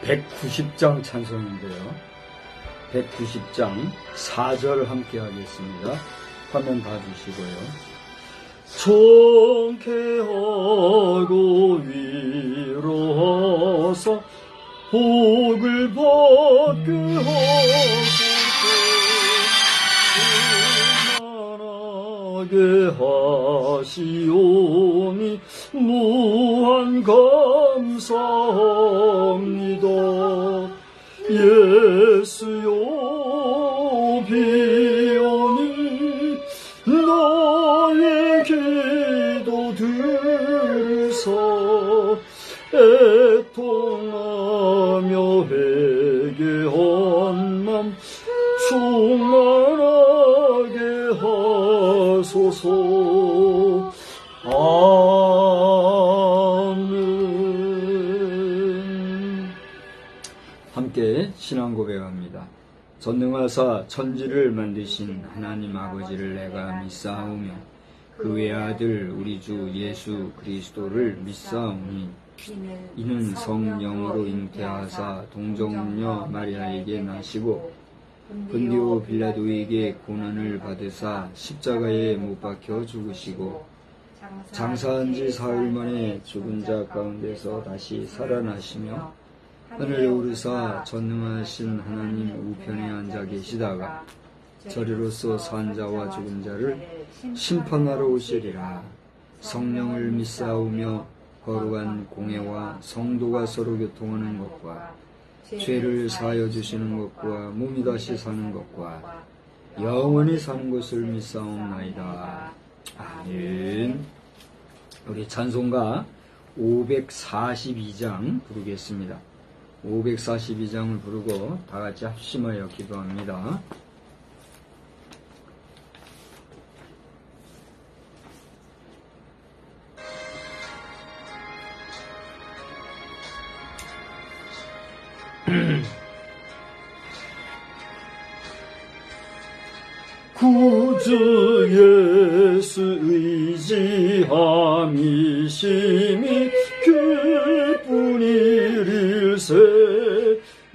(190장) 찬송인데요. 190장 4절 함께 하겠습니다. 화면 봐주시고요. 통쾌하고 위로하사 복을 받게 하소서. 하시오니 무한 감사합니다. 예수여 비오니 나의 기도 들으사 애통하며 회개한 맘 충만하게 하소서. 아멘. 함께 신앙 고백합니다. 전능하사 천지를 만드신 하나님 아버지를 내가 믿사오며 그 외아들 우리 주 예수 그리스도를 믿사오니 이는 성령으로 잉태하사 동정녀 마리아에게 나시고 본디오 빌라도에게 고난을 받으사 십자가에 못 박혀 죽으시고 장사한 지 사흘 만에 죽은 자 가운데서 다시 살아나시며 하늘에 오르사 전능하신 하나님 우편에 앉아 계시다가 저리로서 산 자와 죽은 자를 심판하러 오시리라. 성령을 믿사오며 거룩한 공회와 성도가 서로 교통하는 것과 죄를 사하여 주시는 것과 몸이 다시 사는 것과 영원히 사는 것을 믿사옵나이다. 아멘. 우리 찬송가 542장 부르겠습니다. 542장을 부르고 다같이 합심하여 기도합니다. 구주 예수 의지함이 심히 기쁜 일일세.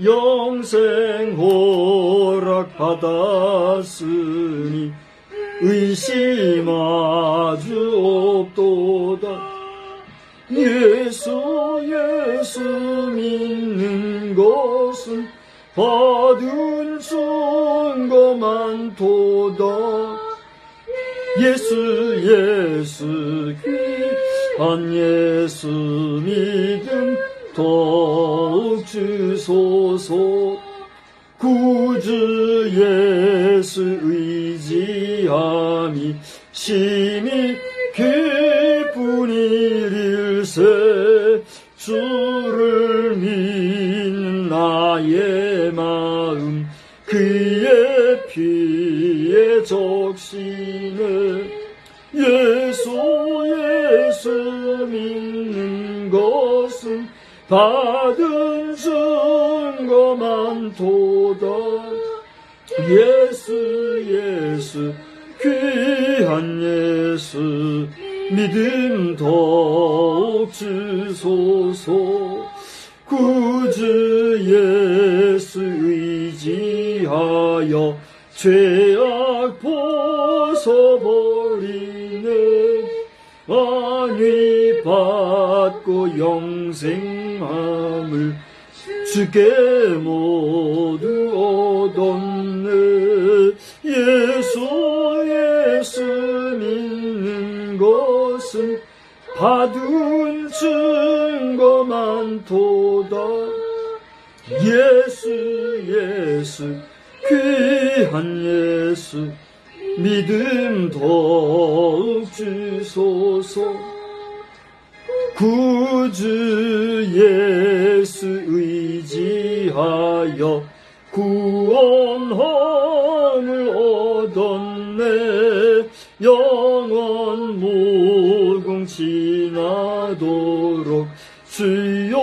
영생 허락받았으니 의심하주 없도다. 예수 믿는 것은 받은 증거만 도다. 예수 귀한 예수 믿음 더욱 주소서. 구주 예수 의지함이 심히 기쁜 일일세. 주를 믿는 나의 마음 그의 피에 적시네. 예수 믿는 것은 받은 증거만 도다. 예수 귀한 예수 믿음 더욱 주소서. 구주 예수 의지하여 죄악 벗어버리네. 안위 받고 영생함을 주께 모두 얻었네. 예수 믿는 것은 받은 증거만 도다. 예수 귀한 예수 믿음 더욱 주소서. 구주 예수 의지하여 구원함을 얻었네. 영원 무궁지나도록 주여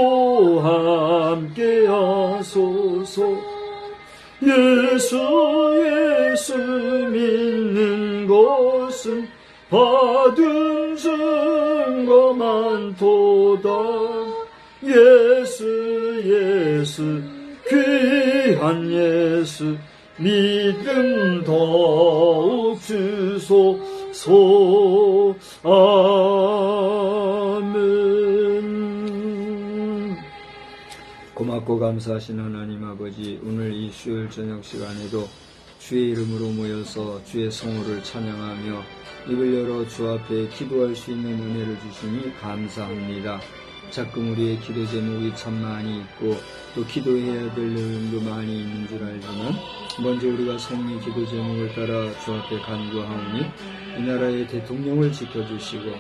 함께 하소서. 예수 믿는 것은 받은 증거 많도다. 예수 예수 귀한 예수 믿음 더욱 주소서. 아멘. 고맙고 감사하신 하나님 아버지, 오늘 이 수요일 저녁 시간에도 주의 이름으로 모여서 주의 성호를 찬양하며 입을 열어 주 앞에 기도할 수 있는 은혜를 주시니 감사합니다. 자끔 우리의 기도 제목이 참 많이 있고 또 기도해야 될 내용도 많이 있는 줄 알지만, 먼저 우리가 성리 기도 제목을 따라 주 앞에 간구하오니 이 나라의 대통령을 지켜주시고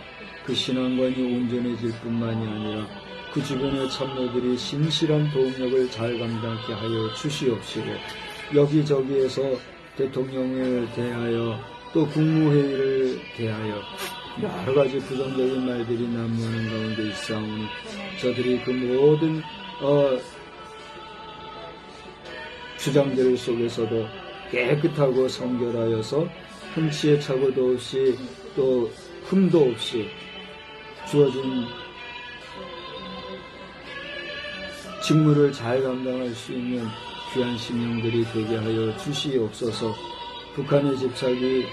그 신앙관이 온전해질 뿐만이 아니라 그 주변의 참모들이 신실한 도움력을 잘 감당케 하여 주시옵시고, 여기저기에서 대통령을 대하여 또 국무회의를 대하여 여러 가지 부정적인 말들이 난무하는 가운데 있사오니 저들이 그 모든 주장들 속에서도 깨끗하고 성결하여서 흠치의 착오도 없이 또 흠도 없이 주어진 직무를 잘 감당할 수 있는 귀한 신령들이 되게 하여 주시옵소서. 북한의 집착이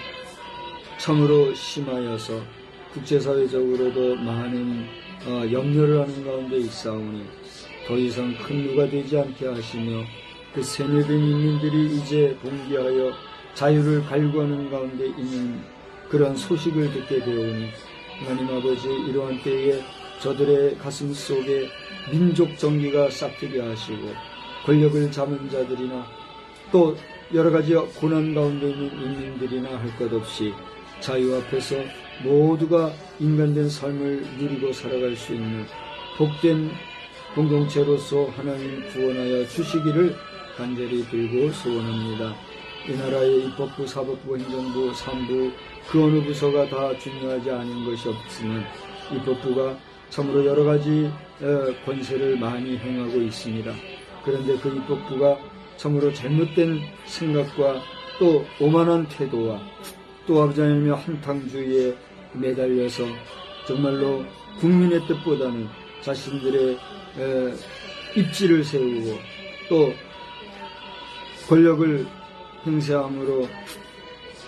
참으로 심하여서 국제사회적으로도 많은 염려를 하는 가운데 있사오니 더 이상 큰 누가 되지 않게 하시며 그 세뇌된 인민들이 이제 봉기하여 자유를 갈구하는 가운데 있는 그러한 소식을 듣게 되오니, 하나님 아버지, 이러한 때에 저들의 가슴 속에 민족 정기가 싹트게 하시고 권력을 잡은 자들이나 또 여러 가지 고난 가운데 있는 인민들이나 할 것 없이 자유 앞에서 모두가 인간된 삶을 누리고 살아갈 수 있는 복된 공동체로서 하나님 구원하여 주시기를 간절히 빌고 소원합니다. 이 나라의 입법부, 사법부, 행정부, 산부 그 어느 부서가 다 중요하지 않은 것이 없지만 입법부가 참으로 여러 가지 권세를 많이 행하고 있습니다. 그런데 그 입법부가 참으로 잘못된 생각과 또 오만한 태도와 또 아버지 하나님의 한탕주의에 매달려서 정말로 국민의 뜻보다는 자신들의 입지를 세우고 또 권력을 행사함으로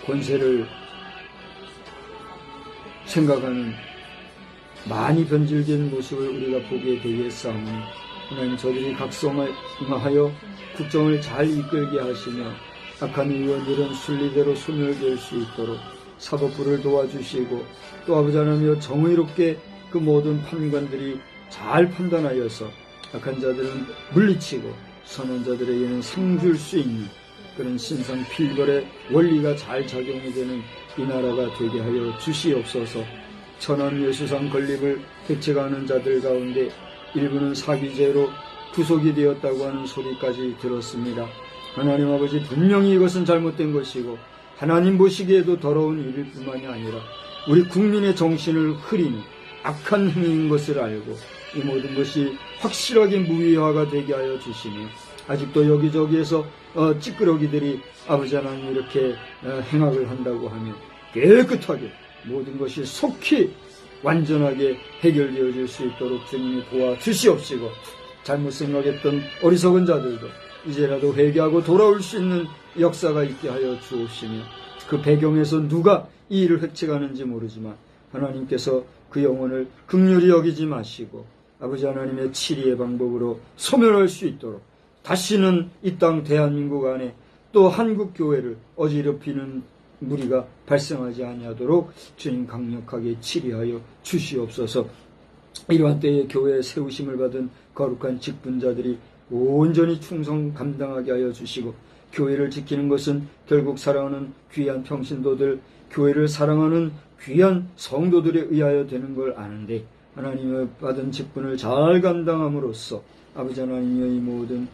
권세를 생각하는 많이 변질된 모습을 우리가 보게 되겠사오니, 하나님 저들이 각성하여 국정을 잘 이끌게 하시며 악한 의원들은 순리대로 소멸될 수 있도록 사법부를 도와주시고, 또 아버지 하나님여 정의롭게 그 모든 판관들이 잘 판단하여서 악한 자들은 물리치고 선한 자들에게는 상 줄 수 있는 그런 신상 필벌의 원리가 잘 작용이 되는 이 나라가 되게 하여 주시옵소서. 천안 예수상 건립을 대책하는 자들 가운데 일부는 사기죄로 구속이 되었다고 하는 소리까지 들었습니다. 하나님 아버지, 분명히 이것은 잘못된 것이고 하나님 보시기에도 더러운 일일 뿐만이 아니라 우리 국민의 정신을 흐리는 악한 행위인 것을 알고 이 모든 것이 확실하게 무위화가 되게 하여 주시며, 아직도 여기저기에서 찌끄러기들이 아버지 하나님 이렇게 행악을 한다고 하면 깨끗하게 모든 것이 속히 완전하게 해결되어질 수 있도록 주님이 도와주시옵시고, 잘못 생각했던 어리석은 자들도 이제라도 회개하고 돌아올 수 있는 역사가 있게 하여 주옵시며, 그 배경에서 누가 이 일을 획책하는지 모르지만 하나님께서 그 영혼을 긍휼히 여기지 마시고 아버지 하나님의 치리의 방법으로 소멸할 수 있도록 다시는 이 땅 대한민국 안에 또 한국 교회를 어지럽히는 무리가 발생하지 아니하도록 주님 강력하게 치리하여 주시옵소서. 이러한 때에 교회에 세우심을 받은 거룩한 직분자들이 온전히 충성 감당하게 하여 주시고, 교회를 지키는 것은 결국 사랑하는 귀한 평신도들, 교회를 사랑하는 귀한 성도들에 의하여 되는 걸 아는데, 하나님의 받은 직분을 잘 감당함으로써 아버지 하나님의 이 모든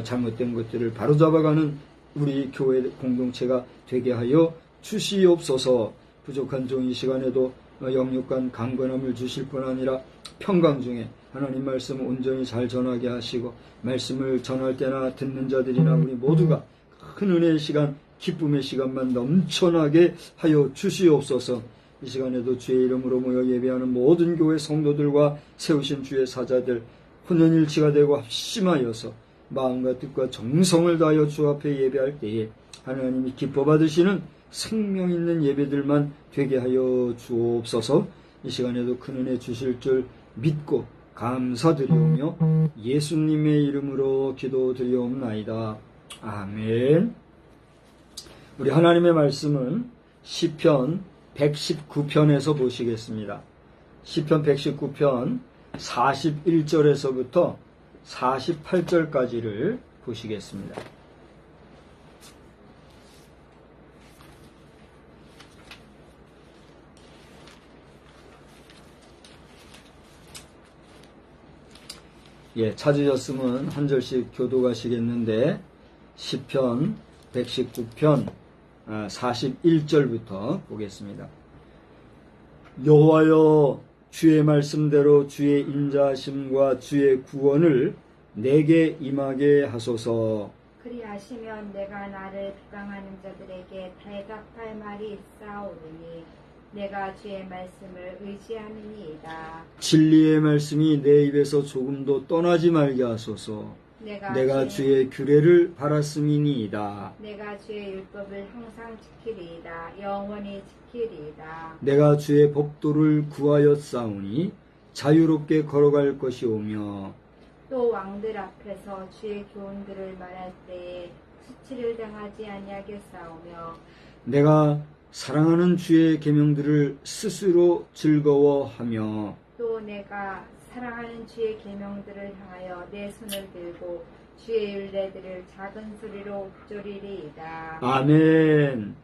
잘못된 것들을 바로잡아가는 우리 교회 공동체가 되게 하여 주시옵소서. 부족한 종이 시간에도 영육간 강건함을 주실 뿐 아니라 평강 중에 하나님 말씀 온전히 잘 전하게 하시고, 말씀을 전할 때나 듣는 자들이나 우리 모두가 큰 은혜의 시간, 기쁨의 시간만 넘쳐나게 하여 주시옵소서. 이 시간에도 주의 이름으로 모여 예배하는 모든 교회 성도들과 세우신 주의 사자들 혼연일치가 되고 합심하여서 마음과 뜻과 정성을 다하여 주 앞에 예배할 때에 하나님이 기뻐 받으시는 생명 있는 예배들만 되게 하여 주옵소서. 이 시간에도 큰 은혜 주실 줄 믿고 감사드리오며 예수님의 이름으로 기도드리옵나이다. 아멘. 우리 하나님의 말씀은 시편 119편에서 보시겠습니다. 시편 119편 41절에서부터 48절까지를 보시겠습니다. 찾으셨으면 한 절씩 교도가시겠는데 시편 119편 41절부터 보겠습니다. 여호와여, 주의 말씀대로 주의 인자하심과 주의 구원을 내게 임하게 하소서. 그리하시면 내가 나를 비방하는 자들에게 대답할 말이 있사오니 내가 주의 말씀을 의지함이니이다. 진리의 말씀이 내 입에서 조금도 떠나지 말게 하소서. 내가 주의 규례를 바랐음이니이다. 내가 주의 율법을 항상 지키리이다. 영원히 지키리이다. 내가 주의 법도를 구하였사오니 자유롭게 걸어갈 것이오며 또 왕들 앞에서 주의 교훈들을 말할 때에 수치를 당하지 아니하겠사오며 내가 사랑하는 주의 계명들을 스스로 즐거워하며 또 내가 사랑하는 주의 계명들을 향하여 내 손을 들고 주의 율례들을 작은 소리로 읊조리리이다. 아멘.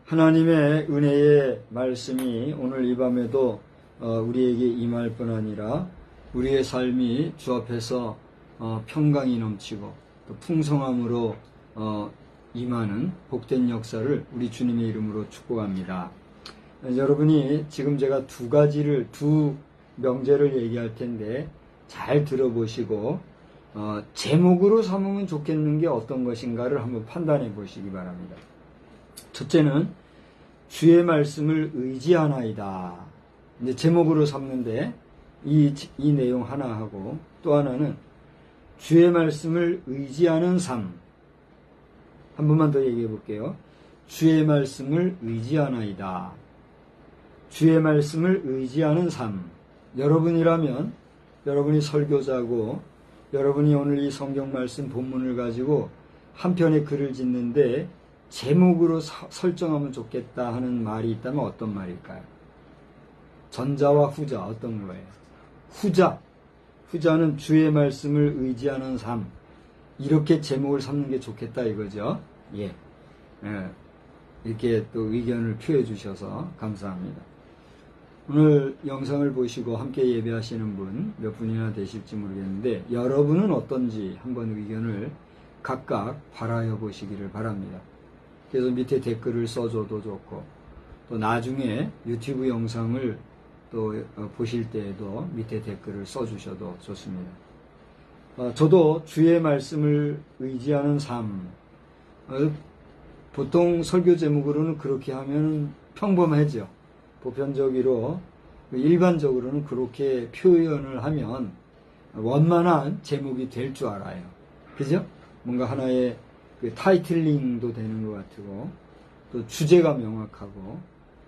하나님의 은혜의 말씀이 오늘 이 밤에도 우리에게 임할 뿐 아니라 우리의 삶이 주 앞에서 평강이 넘치고 또 풍성함으로 임하는 복된 역사를 우리 주님의 이름으로 축복합니다. 여러분이 지금 제가 두 명제를 얘기할 텐데 잘 들어보시고 제목으로 삼으면 좋겠는 게 어떤 것인가를 한번 판단해 보시기 바랍니다. 첫째는 주의 말씀을 의지하나이다. 이제 제목으로 삼는데 이 내용 하나 하고 또 하나는 주의 말씀을 의지하는 삶. 한 번만 더 얘기해 볼게요. 주의 말씀을 의지하나이다. 주의 말씀을 의지하는 삶. 여러분이라면 여러분이 설교자고 여러분이 오늘 이 성경 말씀 본문을 가지고 한 편의 글을 짓는데 제목으로 설정하면 좋겠다 하는 말이 있다면 어떤 말일까요? 전자와 후자 어떤 거예요? 후자는 주의 말씀을 의지하는 삶. 이렇게 제목을 삼는 게 좋겠다 이거죠. 이렇게 또 의견을 표해 주셔서 감사합니다. 오늘 영상을 보시고 함께 예배하시는 분 몇 분이나 되실지 모르겠는데 여러분은 어떤지 한번 의견을 각각 발하여 보시기를 바랍니다. 그래서 밑에 댓글을 써줘도 좋고 또 나중에 유튜브 영상을 또 보실 때에도 밑에 댓글을 써주셔도 좋습니다. 저도 주의 말씀을 의지하는 삶, 보통 설교 제목으로는 그렇게 하면 평범하죠. 보편적으로 일반적으로는 그렇게 표현을 하면 원만한 제목이 될 줄 알아요. 그죠? 뭔가 하나의 타이틀링도 되는 것 같고 또 주제가 명확하고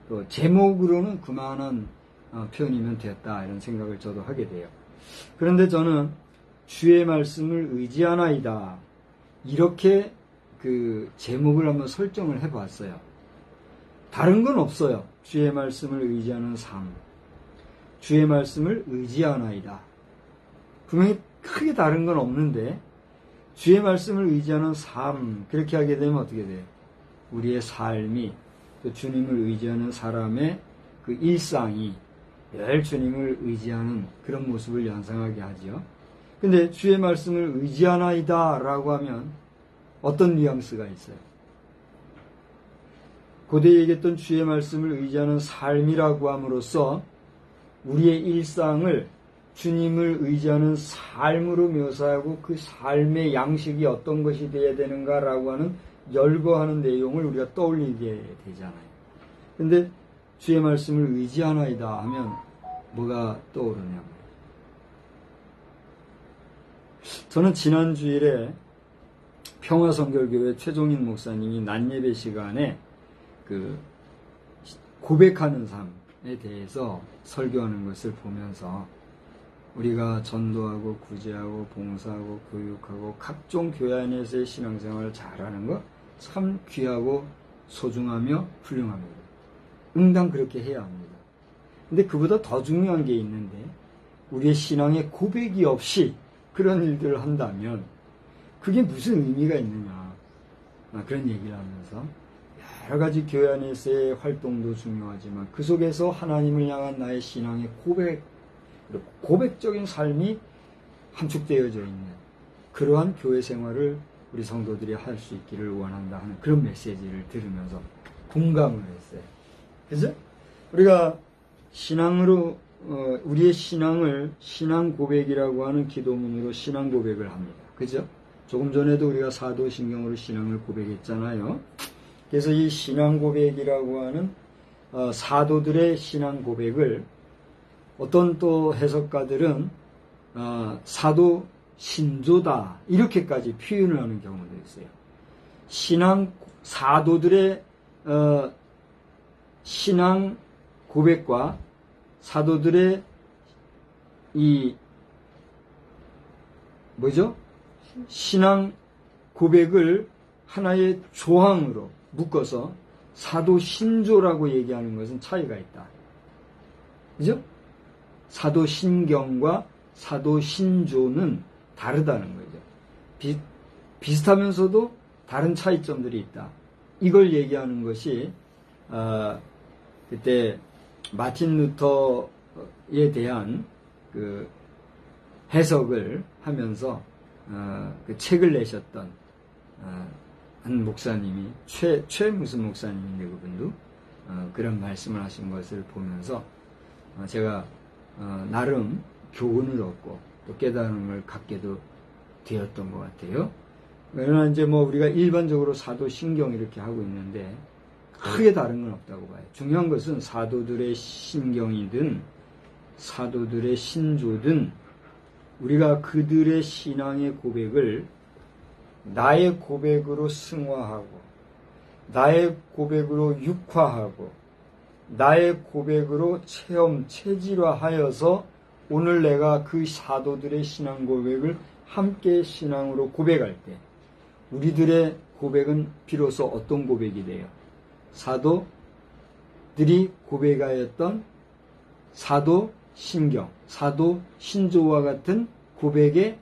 또 제목으로는 그만한 표현이면 됐다 이런 생각을 저도 하게 돼요. 그런데 저는 주의 말씀을 의지하나이다 이렇게 그 제목을 한번 설정을 해봤어요. 다른 건 없어요. 주의 말씀을 의지하는 삶, 주의 말씀을 의지하나이다. 분명히 크게 다른 건 없는데 주의 말씀을 의지하는 삶 그렇게 하게 되면 어떻게 돼요? 우리의 삶이 또 주님을 의지하는 사람의 그 일상이 늘 주님을 의지하는 그런 모습을 연상하게 하죠. 근데 주의 말씀을 의지하나이다 라고 하면 어떤 뉘앙스가 있어요? 고대에 얘기했던 주의 말씀을 의지하는 삶이라고 함으로써 우리의 일상을 주님을 의지하는 삶으로 묘사하고 그 삶의 양식이 어떤 것이 되어야 되는가라고 하는 열거하는 내용을 우리가 떠올리게 되잖아요. 근데 주의 말씀을 의지하나이다 하면 뭐가 떠오르냐고요. 저는 지난 주일에 평화성결교회 최종인 목사님이 낮예배 시간에 그 고백하는 삶에 대해서 설교하는 것을 보면서 우리가 전도하고 구제하고 봉사하고 교육하고 각종 교회 안에서의 신앙생활을 잘하는 것 참 귀하고 소중하며 훌륭합니다. 응당 그렇게 해야 합니다. 근데 그보다 더 중요한 게 있는데 우리의 신앙의 고백이 없이 그런 일들을 한다면 그게 무슨 의미가 있느냐 그런 얘기를 하면서 여러 가지 교회 안에서의 활동도 중요하지만 그 속에서 하나님을 향한 나의 신앙의 고백적인 삶이 함축되어져 있는 그러한 교회 생활을 우리 성도들이 할 수 있기를 원한다 하는 그런 메시지를 들으면서 공감을 했어요. 그죠? 우리가 신앙으로 우리의 신앙을 신앙 고백이라고 하는 기도문으로 신앙 고백을 합니다. 그죠? 조금 전에도 우리가 사도신경으로 신앙을 고백했잖아요. 그래서 이 신앙 고백이라고 하는 사도들의 신앙 고백을 어떤 또 해석가들은 사도 신조다 이렇게까지 표현을 하는 경우도 있어요. 사도들의 신앙 고백과 사도들의 신앙 고백을 하나의 조항으로 묶어서 사도 신조라고 얘기하는 것은 차이가 있다. 그죠? 사도 신경과 사도 신조는 다르다는 거죠. 비슷하면서도 다른 차이점들이 있다. 이걸 얘기하는 것이 그때 마틴 루터에 대한 그 해석을 하면서 그 책을 내셨던 한 목사님이 최 무슨 목사님인데 그분도 그런 말씀을 하신 것을 보면서 제가 나름 교훈을 얻고 또 깨달음을 갖게도 되었던 것 같아요. 그러나 이제 우리가 일반적으로 사도 신경 이렇게 하고 있는데 크게 다른 건 없다고 봐요. 중요한 것은 사도들의 신경이든 사도들의 신조든 우리가 그들의 신앙의 고백을 나의 고백으로 승화하고 나의 고백으로 육화하고 나의 고백으로 체질화하여서 오늘 내가 그 사도들의 신앙 고백을 함께 신앙으로 고백할 때 우리들의 고백은 비로소 어떤 고백이 돼요? 사도들이 고백하였던 사도 신경, 사도 신조와 같은 고백의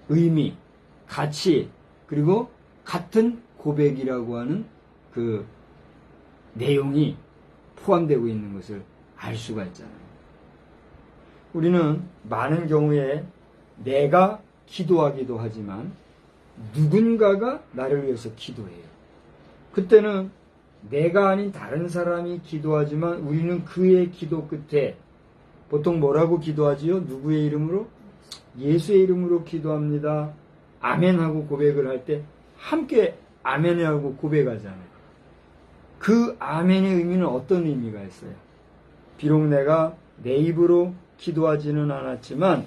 의미, 가치, 그리고 같은 고백이라고 하는 그 내용이 포함되고 있는 것을 알 수가 있잖아요. 우리는 많은 경우에 내가 기도하기도 하지만 누군가가 나를 위해서 기도해요. 그때는 내가 아닌 다른 사람이 기도하지만 우리는 그의 기도 끝에 보통 뭐라고 기도하지요? 누구의 이름으로? 예수의 이름으로 기도합니다. 아멘하고 고백을 할 때 함께 아멘하고 고백하잖아요. 그 아멘의 의미는 어떤 의미가 있어요? 비록 내가 내 입으로 기도하지는 않았지만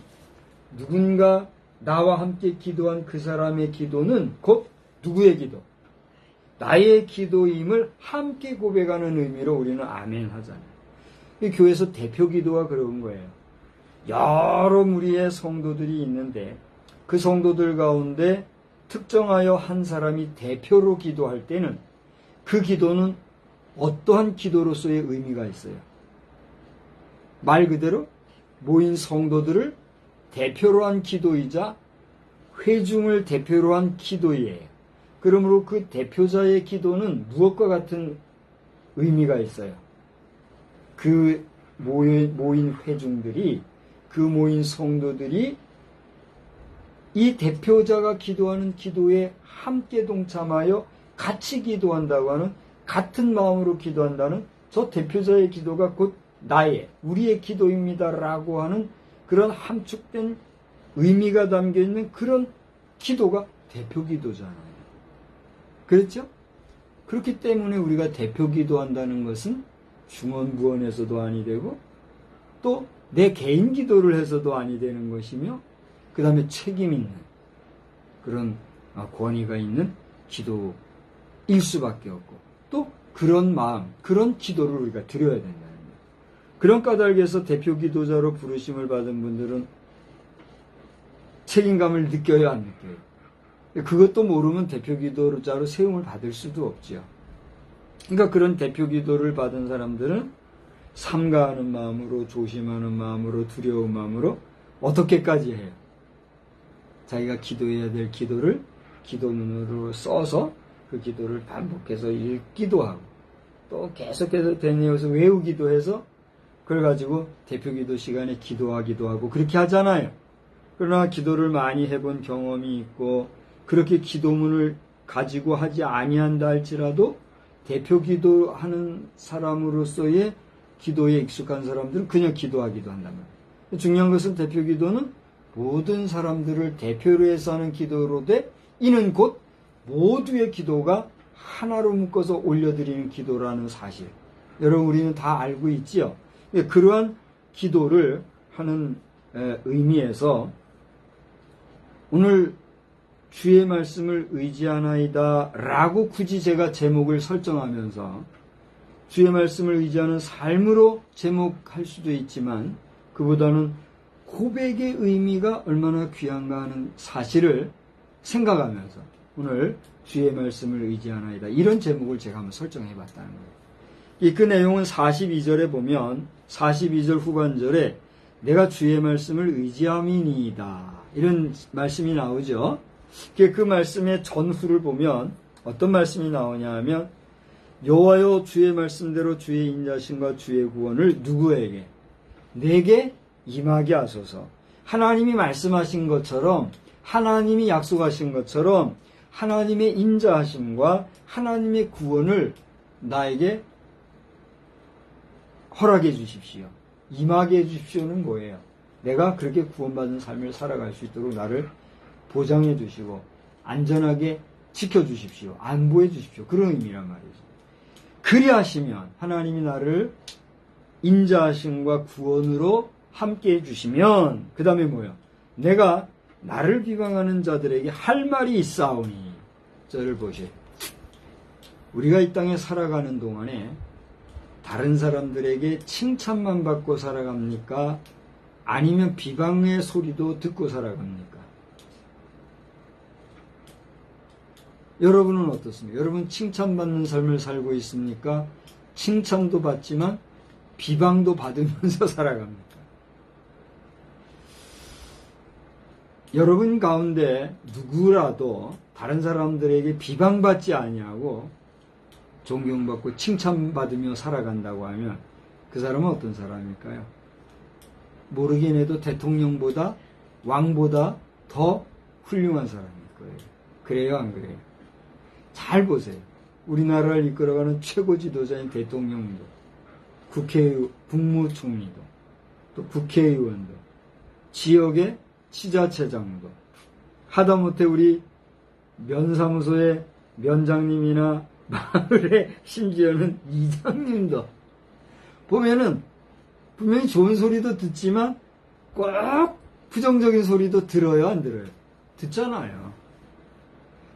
누군가 나와 함께 기도한 그 사람의 기도는 곧 누구의 기도? 나의 기도임을 함께 고백하는 의미로 우리는 아멘 하잖아요. 이 교회에서 대표 기도가 그런 거예요. 여러 무리의 성도들이 있는데 그 성도들 가운데 특정하여 한 사람이 대표로 기도할 때는 그 기도는 어떠한 기도로서의 의미가 있어요? 말 그대로 모인 성도들을 대표로 한 기도이자 회중을 대표로 한 기도이에요. 그러므로 그 대표자의 기도는 무엇과 같은 의미가 있어요? 그 모인 회중들이, 그 모인 성도들이 이 대표자가 기도하는 기도에 함께 동참하여 같이 기도한다고 하는, 같은 마음으로 기도한다는 저 대표자의 기도가 곧 나의, 우리의 기도입니다라고 하는 그런 함축된 의미가 담겨있는 그런 기도가 대표 기도잖아요. 그렇죠? 그렇기 때문에 우리가 대표 기도한다는 것은 중언부언해서도 아니 되고 또 내 개인 기도를 해서도 아니 되는 것이며 그 다음에 책임 있는 그런 권위가 있는 기도일 수밖에 없고 또 그런 마음, 그런 기도를 우리가 드려야 된다는 거예요. 그런 까닭에서 대표 기도자로 부르심을 받은 분들은 책임감을 느껴요, 안 느껴요? 그것도 모르면 대표 기도자로 세움을 받을 수도 없죠. 그러니까 그런 대표 기도를 받은 사람들은 삼가하는 마음으로, 조심하는 마음으로, 두려운 마음으로 어떻게까지 해요? 자기가 기도해야 될 기도를 기도문으로 써서 그 기도를 반복해서 읽기도 하고 또 계속해서 되뇌어서 외우기도 해서 그걸 가지고 대표 기도 시간에 기도하기도 하고 그렇게 하잖아요. 그러나 기도를 많이 해본 경험이 있고 그렇게 기도문을 가지고 하지 아니한다 할지라도 대표 기도하는 사람으로서의 기도에 익숙한 사람들은 그냥 기도하기도 한단 말이에요. 중요한 것은 대표 기도는 모든 사람들을 대표로 해서 하는 기도로 돼 이는 곧 모두의 기도가 하나로 묶어서 올려드리는 기도라는 사실. 여러분 우리는 다 알고 있지요. 그러한 기도를 하는 의미에서 오늘 주의 말씀을 의지하나이다 라고 굳이 제가 제목을 설정하면서 주의 말씀을 의지하는 삶으로 제목할 수도 있지만 그보다는 고백의 의미가 얼마나 귀한가 하는 사실을 생각하면서 오늘 주의 말씀을 의지하나이다 이런 제목을 제가 한번 설정해 봤다는 거예요. 그 내용은 42절에 보면 42절 후반절에 내가 주의 말씀을 의지함이니이다 이런 말씀이 나오죠. 그 말씀의 전후를 보면 어떤 말씀이 나오냐 하면 여호와여 주의 말씀대로 주의 인자심과 주의 구원을 누구에게? 내게 임하게 하소서. 하나님이 말씀하신 것처럼 하나님이 약속하신 것처럼 하나님의 인자하심과 하나님의 구원을 나에게 허락해 주십시오. 임하게 해 주십시오는 뭐예요? 내가 그렇게 구원받은 삶을 살아갈 수 있도록 나를 보장해 주시고 안전하게 지켜주십시오. 안보해 주십시오. 그런 의미란 말이죠. 그리하시면 하나님이 나를 인자하심과 구원으로 함께 해주시면 그 다음에 뭐예요? 내가 나를 비방하는 자들에게 할 말이 있사오니 저를 보세요. 우리가 이 땅에 살아가는 동안에 다른 사람들에게 칭찬만 받고 살아갑니까? 아니면 비방의 소리도 듣고 살아갑니까? 여러분은 어떻습니까? 여러분 칭찬받는 삶을 살고 있습니까? 칭찬도 받지만 비방도 받으면서 살아갑니까? 여러분 가운데 누구라도 다른 사람들에게 비방받지 아니하고 존경받고 칭찬받으며 살아간다고 하면 그 사람은 어떤 사람일까요? 모르긴 해도 대통령보다 왕보다 더 훌륭한 사람일 거예요. 그래요, 안 그래요? 잘 보세요. 우리나라를 이끌어가는 최고 지도자인 대통령도, 국무총리도, 또 국회의원도, 지역의 지자체장도, 하다못해 우리 면사무소의 면장님이나 마을의 심지어는 이장님도 보면은 분명히 좋은 소리도 듣지만 꼭 부정적인 소리도 들어요, 안 들어요? 듣잖아요.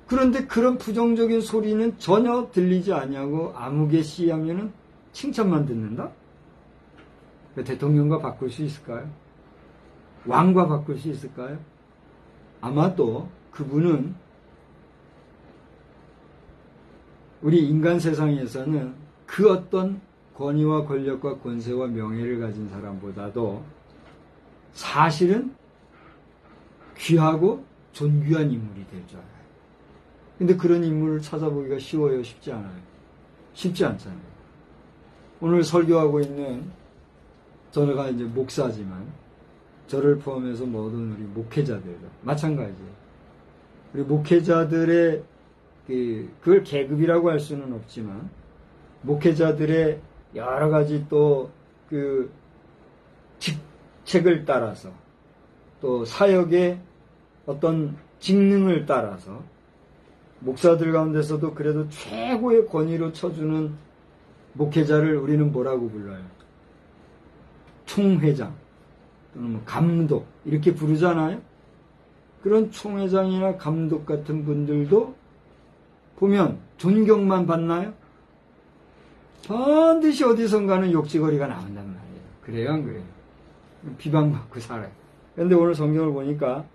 그런데 그런 부정적인 소리는 전혀 들리지 아니하고 아무개 시하면은 칭찬만 듣는다? 대통령과 바꿀 수 있을까요? 왕과 바꿀 수 있을까요? 아마도 그분은 우리 인간 세상에서는 그 어떤 권위와 권력과 권세와 명예를 가진 사람보다도 사실은 귀하고 존귀한 인물이 될 줄 알아요. 근데 그런 인물을 찾아보기가 쉬워요? 쉽지 않아요? 쉽지 않잖아요. 오늘 설교하고 있는 저가 이제 목사지만 저를 포함해서 모든 우리 목회자들도 마찬가지예요. 우리 목회자들의 그걸 계급이라고 할 수는 없지만 목회자들의 여러 가지 또 그 직책을 따라서 또 사역의 어떤 직능을 따라서 목사들 가운데서도 그래도 최고의 권위로 쳐주는 목회자를 우리는 뭐라고 불러요? 총회장 또는 뭐 감독 이렇게 부르잖아요. 그런 총회장이나 감독 같은 분들도 보면 존경만 받나요? 반드시 어디선가는 욕지거리가 나온단 말이에요. 그래요, 안 그래요? 비방받고 살아요. 그런데 오늘 성경을 보니까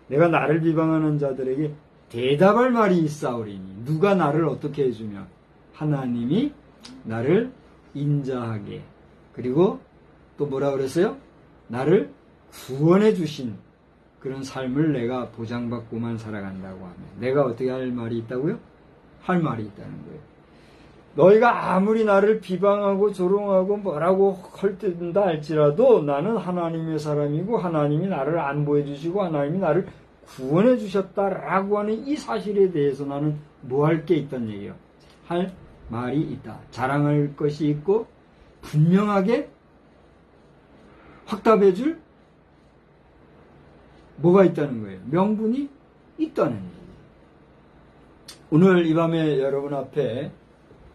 내가 나를 비방하는 자들에게 대답할 말이 있사오리니 누가 나를 어떻게 해주며 하나님이 나를 인자하게 그리고 또 뭐라 그랬어요? 나를 구원해 주신 그런 삶을 내가 보장받고만 살아간다고 하면 내가 어떻게 할 말이 있다고요? 할 말이 있다는 거예요. 너희가 아무리 나를 비방하고 조롱하고 뭐라고 헐뜯는다 할지라도 나는 하나님의 사람이고 하나님이 나를 안보해 주시고 하나님이 나를 구원해 주셨다라고 하는 이 사실에 대해서 나는 뭐 할 게 있다는 얘기예요. 할 말이 있다. 자랑할 것이 있고 분명하게 확답해 줄 뭐가 있다는 거예요. 명분이 있다는 얘기예요. 오늘 이 밤에 여러분 앞에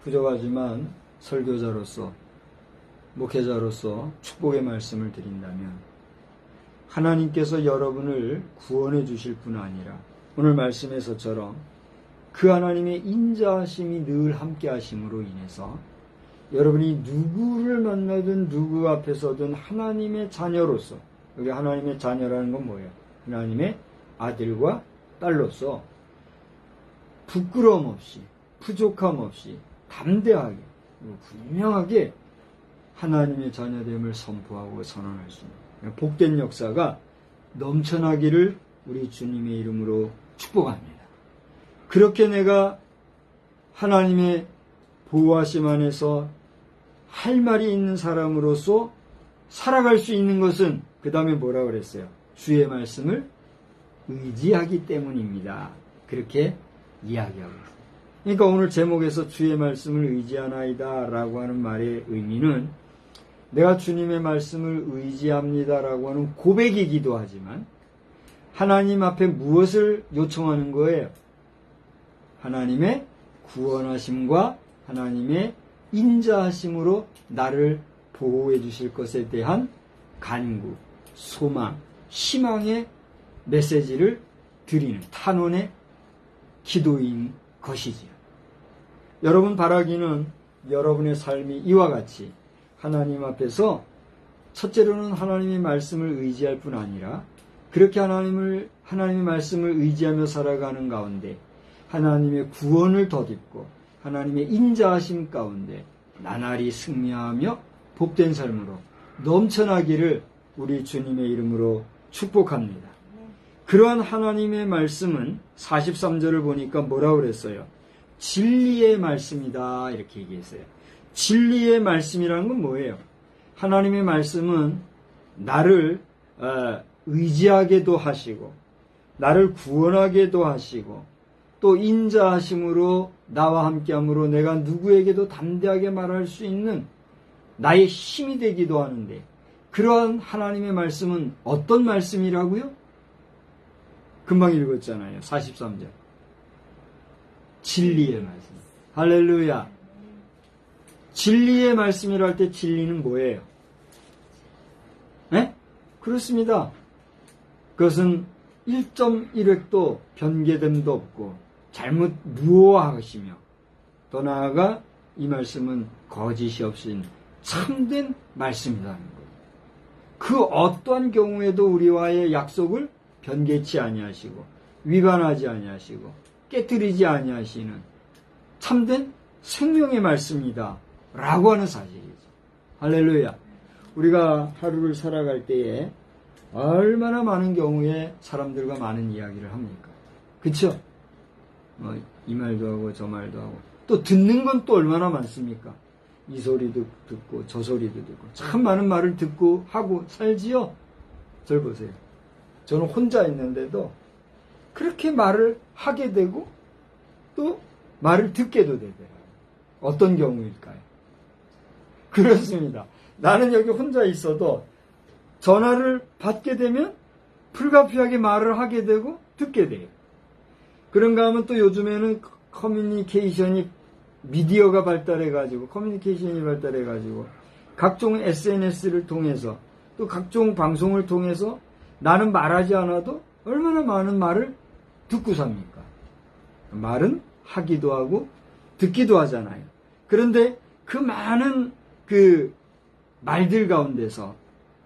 부족하지만 설교자로서 목회자로서 축복의 말씀을 드린다면 하나님께서 여러분을 구원해 주실 뿐 아니라 오늘 말씀에서처럼 그 하나님의 인자하심이 늘 함께 하심으로 인해서 여러분이 누구를 만나든 누구 앞에서든 하나님의 자녀로서 여기 하나님의 자녀라는 건 뭐예요? 하나님의 아들과 딸로서 부끄러움 없이 부족함 없이 담대하게 분명하게 하나님의 자녀됨을 선포하고 선언할 수 있는 복된 역사가 넘쳐나기를 우리 주님의 이름으로 축복합니다. 그렇게 내가 하나님의 보호하심 안에서 할 말이 있는 사람으로서 살아갈 수 있는 것은 그 다음에 뭐라고 그랬어요? 주의 말씀을 의지하기 때문입니다. 그렇게 이야기하고 있어요. 그러니까 오늘 제목에서 주의 말씀을 의지하나이다 라고 하는 말의 의미는 내가 주님의 말씀을 의지합니다 라고 하는 고백이기도 하지만 하나님 앞에 무엇을 요청하는 거예요? 하나님의 구원하심과 하나님의 인자하심으로 나를 보호해 주실 것에 대한 간구, 소망, 희망의 메시지를 드리는 탄원의 기도인 것이지요. 여러분 바라기는 여러분의 삶이 이와 같이 하나님 앞에서 첫째로는 하나님의 말씀을 의지할 뿐 아니라 그렇게 하나님의 말씀을 의지하며 살아가는 가운데 하나님의 구원을 덧입고 하나님의 인자하심 가운데 나날이 승리하며 복된 삶으로 넘쳐나기를 우리 주님의 이름으로 축복합니다. 그러한 하나님의 말씀은 43절을 보니까 뭐라고 그랬어요? 진리의 말씀이다 이렇게 얘기했어요. 진리의 말씀이라는 건 뭐예요? 하나님의 말씀은 나를 의지하게도 하시고 나를 구원하게도 하시고 또 인자하심으로 나와 함께함으로 내가 누구에게도 담대하게 말할 수 있는 나의 힘이 되기도 하는데 그러한 하나님의 말씀은 어떤 말씀이라고요? 금방 읽었잖아요. 43절. 진리의 말씀. 할렐루야. 진리의 말씀이라 할 때 진리는 뭐예요? 네? 그렇습니다. 그것은 1.1획도 변개됨도 없고 잘못 무오하시며 더 나아가 이 말씀은 거짓이 없인 참된 말씀이라는 거예요. 그 어떠한 경우에도 우리와의 약속을 변개치 아니하시고 위반하지 아니하시고 깨뜨리지 아니하시는 참된 생명의 말씀이다 라고 하는 사실이죠. 할렐루야. 우리가 하루를 살아갈 때에 얼마나 많은 경우에 사람들과 많은 이야기를 합니까? 그쵸? 이 말도 하고 저 말도 하고 또 듣는 건 또 얼마나 많습니까? 이 소리도 듣고 저 소리도 듣고 참 많은 말을 듣고 하고 살지요? 절 보세요. 저는 혼자 있는데도 그렇게 말을 하게 되고 또 말을 듣게도 되더라고요. 어떤 경우일까요? 그렇습니다. 나는 여기 혼자 있어도 전화를 받게 되면 불가피하게 말을 하게 되고 듣게 돼요. 그런가 하면 또 요즘에는 커뮤니케이션이 미디어가 발달해가지고, 커뮤니케이션이 발달해가지고, 각종 SNS를 통해서, 또 각종 방송을 통해서 나는 말하지 않아도 얼마나 많은 말을 듣고 삽니까? 말은 하기도 하고, 듣기도 하잖아요. 그런데 그 많은 그 말들 가운데서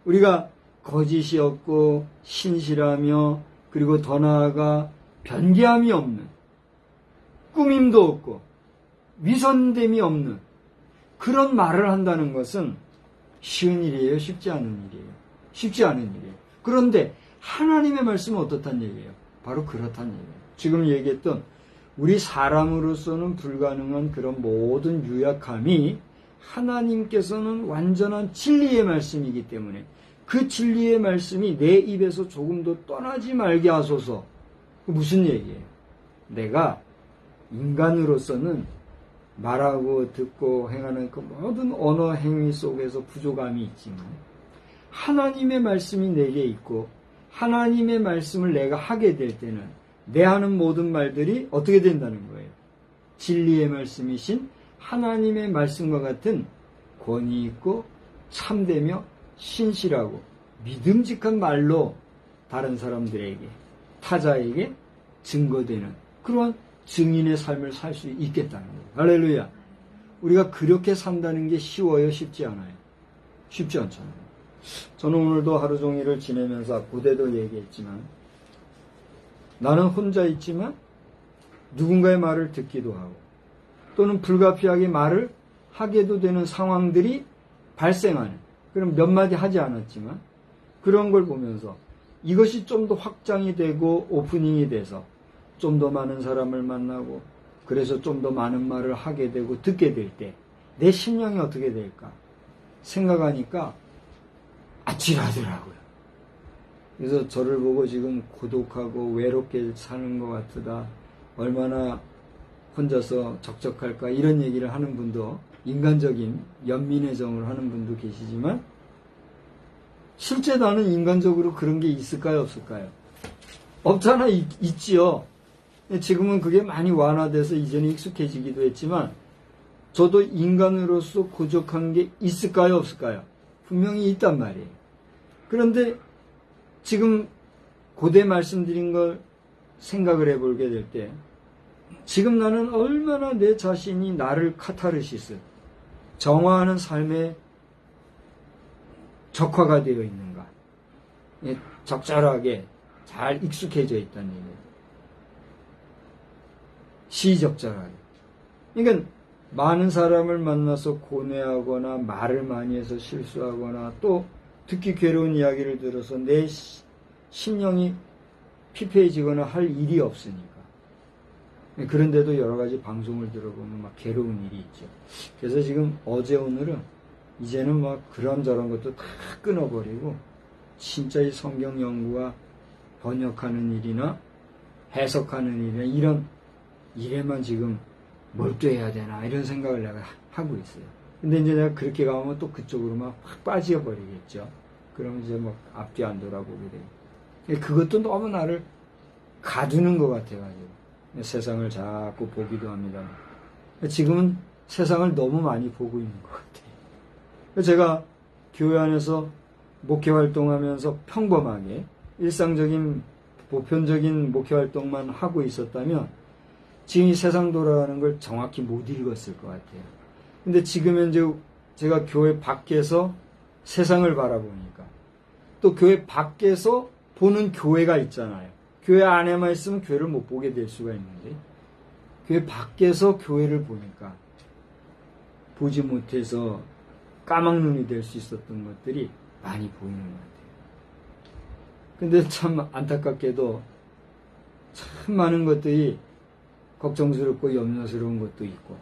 우리가 거짓이 없고, 신실하며, 그리고 더 나아가 변개함이 없는, 꾸밈도 없고, 위선됨이 없는 그런 말을 한다는 것은 쉬운 일이에요? 쉽지 않은 일이에요? 쉽지 않은 일이에요. 그런데 하나님의 말씀은 어떻단 얘기예요? 바로 그렇단 얘기예요. 지금 얘기했던 우리 사람으로서는 불가능한 그런 모든 유약함이 하나님께서는 완전한 진리의 말씀이기 때문에 그 진리의 말씀이 내 입에서 조금도 떠나지 말게 하소서. 무슨 얘기예요? 내가 인간으로서는 말하고 듣고 행하는 그 모든 언어 행위 속에서 부족함이 있지만 하나님의 말씀이 내게 있고 하나님의 말씀을 내가 하게 될 때는 내 하는 모든 말들이 어떻게 된다는 거예요? 진리의 말씀이신 하나님의 말씀과 같은 권위 있고 참되며 신실하고 믿음직한 말로 다른 사람들에게 타자에게 증거되는 그러한 증인의 삶을 살 수 있겠다는 거예요. 할렐루야. 우리가 그렇게 산다는 게 쉬워요? 쉽지 않아요? 쉽지 않잖아요. 저는 오늘도 하루 종일을 지내면서 고대도 얘기했지만 나는 혼자 있지만 누군가의 말을 듣기도 하고 또는 불가피하게 말을 하게도 되는 상황들이 발생하는 그럼 몇 마디 하지 않았지만 그런 걸 보면서 이것이 좀 더 확장이 되고 오프닝이 돼서 좀 더 많은 사람을 만나고 그래서 좀 더 많은 말을 하게 되고 듣게 될 때 내 심령이 어떻게 될까 생각하니까 아찔하더라고요. 그래서 저를 보고 지금 고독하고 외롭게 사는 것 같으다. 얼마나 혼자서 적적할까 이런 얘기를 하는 분도 인간적인 연민의 정을 하는 분도 계시지만 실제 나는 인간적으로 그런 게 있을까요? 없을까요? 없잖아. 있지요. 지금은 그게 많이 완화돼서 이제는 익숙해지기도 했지만 저도 인간으로서 부족한 게 있을까요? 없을까요? 분명히 있단 말이에요. 그런데 지금 고대 말씀드린 걸 생각을 해보게 될 때 지금 나는 얼마나 내 자신이 나를 카타르시스 정화하는 삶에 적화가 되어 있는가 적절하게 잘 익숙해져 있다는 얘기예요. 시적절하게. 그러니까 많은 사람을 만나서 고뇌하거나 말을 많이 해서 실수하거나 또 듣기 괴로운 이야기를 들어서 내 심령이 피폐해지거나 할 일이 없으니까. 그런데도 여러 가지 방송을 들어보면 막 괴로운 일이 있죠. 그래서 지금 어제 오늘은 이제는 막 그런저런 것도 다 끊어버리고 진짜 이 성경 연구와 번역하는 일이나 해석하는 일이나 이런 일에만 지금 몰두해야 되나 이런 생각을 내가 하고 있어요. 근데 이제 내가 그렇게 가면 또 그쪽으로 막 확 빠져버리겠죠. 그러면 이제 막 앞뒤 안 돌아보게 돼요. 그것도 너무 나를 가두는 것 같아가지고 세상을 자꾸 보기도 합니다. 지금은 세상을 너무 많이 보고 있는 것 같아요. 제가 교회 안에서 목회 활동하면서 평범하게 일상적인 보편적인 목회 활동만 하고 있었다면 지금 이 세상 돌아가는 걸 정확히 못 읽었을 것 같아요. 근데 지금 현재 제가 교회 밖에서 세상을 바라보니까 또 교회 밖에서 보는 교회가 있잖아요. 교회 안에만 있으면 교회를 못 보게 될 수가 있는데 교회 밖에서 교회를 보니까 보지 못해서 까막눈이 될 수 있었던 것들이 많이 보이는 것 같아요. 근데 참 안타깝게도 참 많은 것들이 걱정스럽고 염려스러운 것도 있고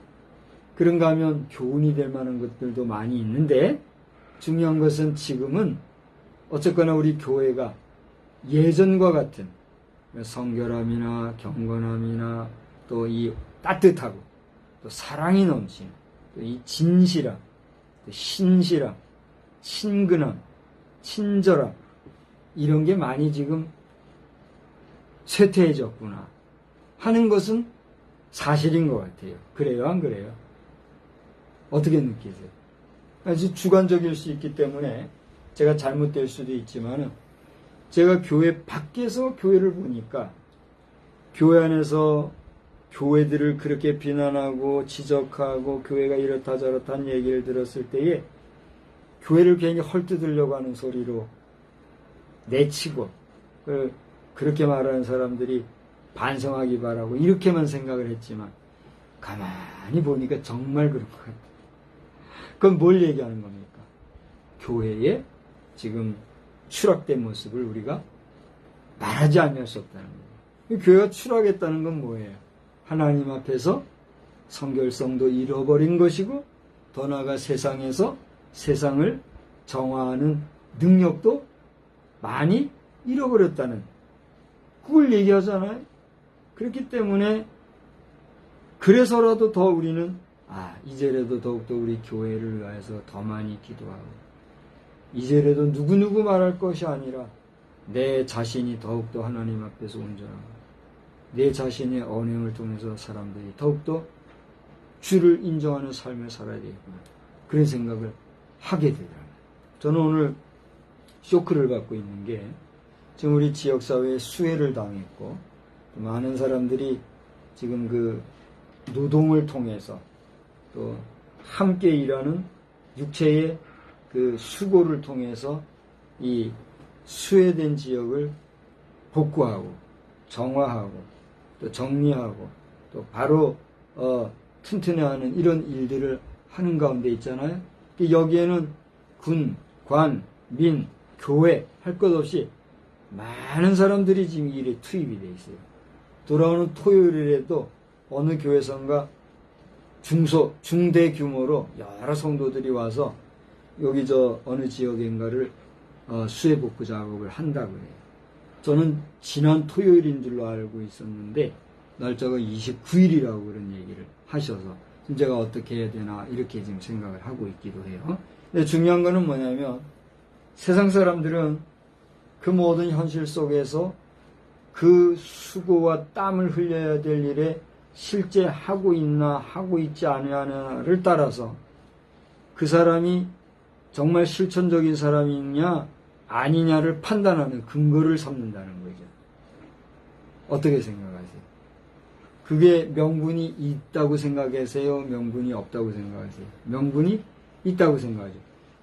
그런가 하면 교훈이 될 만한 것들도 많이 있는데 중요한 것은 지금은 어쨌거나 우리 교회가 예전과 같은 성결함이나 경건함이나 또 이 따뜻하고 또 사랑이 넘치는 또 이 진실함, 또 신실함, 친근함, 친절함 이런 게 많이 지금 쇠퇴해졌구나 하는 것은 사실인 것 같아요. 그래요? 안 그래요? 어떻게 느끼세요? 아주 주관적일 수 있기 때문에 제가 잘못될 수도 있지만 제가 교회 밖에서 교회를 보니까 교회 안에서 교회들을 그렇게 비난하고 지적하고 교회가 이렇다 저렇다는 얘기를 들었을 때에 교회를 괜히 헐뜯으려고 하는 소리로 내치고 그렇게 말하는 사람들이 반성하기 바라고 이렇게만 생각을 했지만 가만히 보니까 정말 그런 것 같아요. 그건 뭘 얘기하는 겁니까? 교회의 지금 추락된 모습을 우리가 말하지 않을 수 없다는 거예요. 교회가 추락했다는 건 뭐예요? 하나님 앞에서 성결성도 잃어버린 것이고 더 나아가 세상에서 세상을 정화하는 능력도 많이 잃어버렸다는 그걸 얘기하잖아요. 그렇기 때문에 그래서라도 더 우리는 이제라도 더욱더 우리 교회를 위해서 더 많이 기도하고 이제라도 누구누구 말할 것이 아니라 내 자신이 더욱더 하나님 앞에서 온전하고 내 자신의 언행을 통해서 사람들이 더욱더 주를 인정하는 삶을 살아야 되겠구나. 그런 생각을 하게 되더라고요. 저는 오늘 쇼크를 받고 있는 게 지금 우리 지역사회에 수해를 당했고 많은 사람들이 지금 그 노동을 통해서 또 함께 일하는 육체의 그 수고를 통해서 이 수해된 지역을 복구하고 정화하고 또 정리하고 또 바로 튼튼해하는 이런 일들을 하는 가운데 있잖아요. 여기에는 군, 관, 민, 교회 할 것 없이 많은 사람들이 지금 이 일에 투입이 돼 있어요. 돌아오는 토요일에도 어느 교회선가 중대 규모로 여러 성도들이 와서 여기 어느 지역인가를 수해 복구 작업을 한다고 해요. 저는 지난 토요일인 줄로 알고 있었는데 날짜가 29일이라고 그런 얘기를 하셔서 제가 어떻게 해야 되나 이렇게 지금 생각을 하고 있기도 해요. 근데 중요한 거는 뭐냐면 세상 사람들은 그 모든 현실 속에서 그 수고와 땀을 흘려야 될 일에 실제 하고 있나 하고 있지 않느냐를 따라서 그 사람이 정말 실천적인 사람이냐 아니냐를 판단하는 근거를 삼는다는 거죠. 어떻게 생각하세요? 그게 명분이 있다고 생각하세요? 명분이 없다고 생각하세요? 명분이 있다고 생각하죠.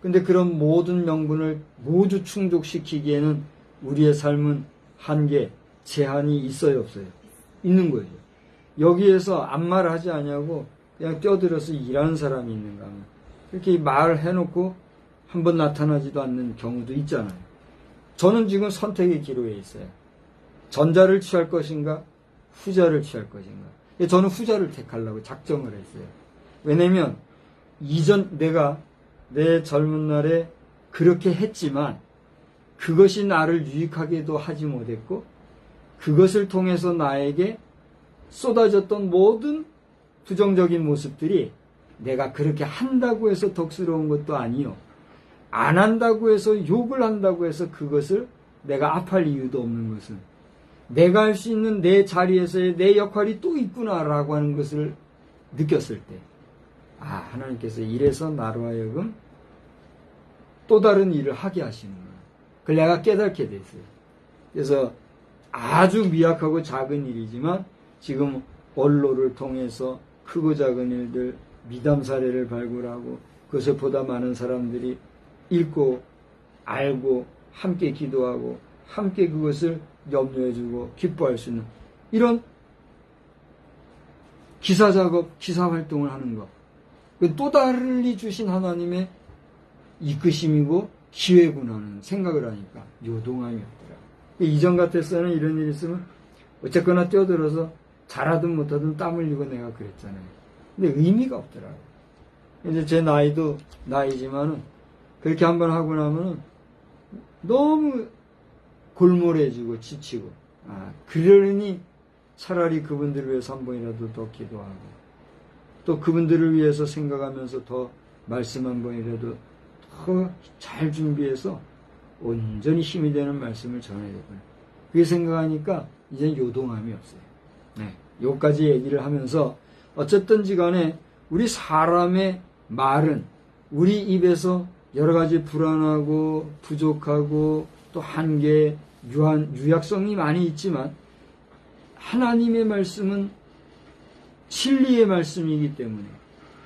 근데 그런 모든 명분을 모두 충족시키기에는 우리의 삶은 한계, 제한이 있어요, 없어요? 있는 거죠. 여기에서 아무 말 하지 않냐고 그냥 뛰어들어서 일하는 사람이 있는가 하면 이렇게 말을 해놓고 한번 나타나지도 않는 경우도 있잖아요. 저는 지금 선택의 기로에 있어요. 전자를 취할 것인가 후자를 취할 것인가. 저는 후자를 택하려고 작정을 했어요. 왜냐면 내가 내 젊은 날에 그렇게 했지만 그것이 나를 유익하게도 하지 못했고 그것을 통해서 나에게 쏟아졌던 모든 부정적인 모습들이 내가 그렇게 한다고 해서 덕스러운 것도 아니요. 안 한다고 해서 욕을 한다고 해서 그것을 내가 아파할 이유도 없는 것은 내가 할 수 있는 내 자리에서의 내 역할이 또 있구나라고 하는 것을 느꼈을 때 하나님께서 이래서 나로 하여금 또 다른 일을 하게 하시는구나. 그걸 내가 깨닫게 됐어요. 그래서 아주 미약하고 작은 일이지만 지금 언론을 통해서 크고 작은 일들 미담 사례를 발굴하고 그것을 보다 많은 사람들이 읽고 알고 함께 기도하고 함께 그것을 염려해주고 기뻐할 수 있는 이런 기사 작업, 기사 활동을 하는 것. 또 달리 주신 하나님의 이끄심이고 기회구나 하는 생각을 하니까 요동함이 없더라. 이전 같았으면 이런 일이 있으면 어쨌거나 뛰어들어서 잘하든 못하든 땀 흘리고 내가 그랬잖아요. 근데 의미가 없더라고요. 이제 제 나이도 나이지만은 그렇게 한번 하고 나면은 너무 골몰해지고 지치고 그러니 차라리 그분들을 위해서 한 번이라도 더 기도하고 또 그분들을 위해서 생각하면서 더 말씀 한 번이라도 더 잘 준비해서 온전히 힘이 되는 말씀을 전해야 되구나. 그게 생각하니까 이제 요동함이 없어요. 네, 요까지 얘기를 하면서 어쨌든지 간에 우리 사람의 말은 우리 입에서 여러 가지 불안하고 부족하고 또 한계, 유약성이 많이 있지만 하나님의 말씀은 진리의 말씀이기 때문에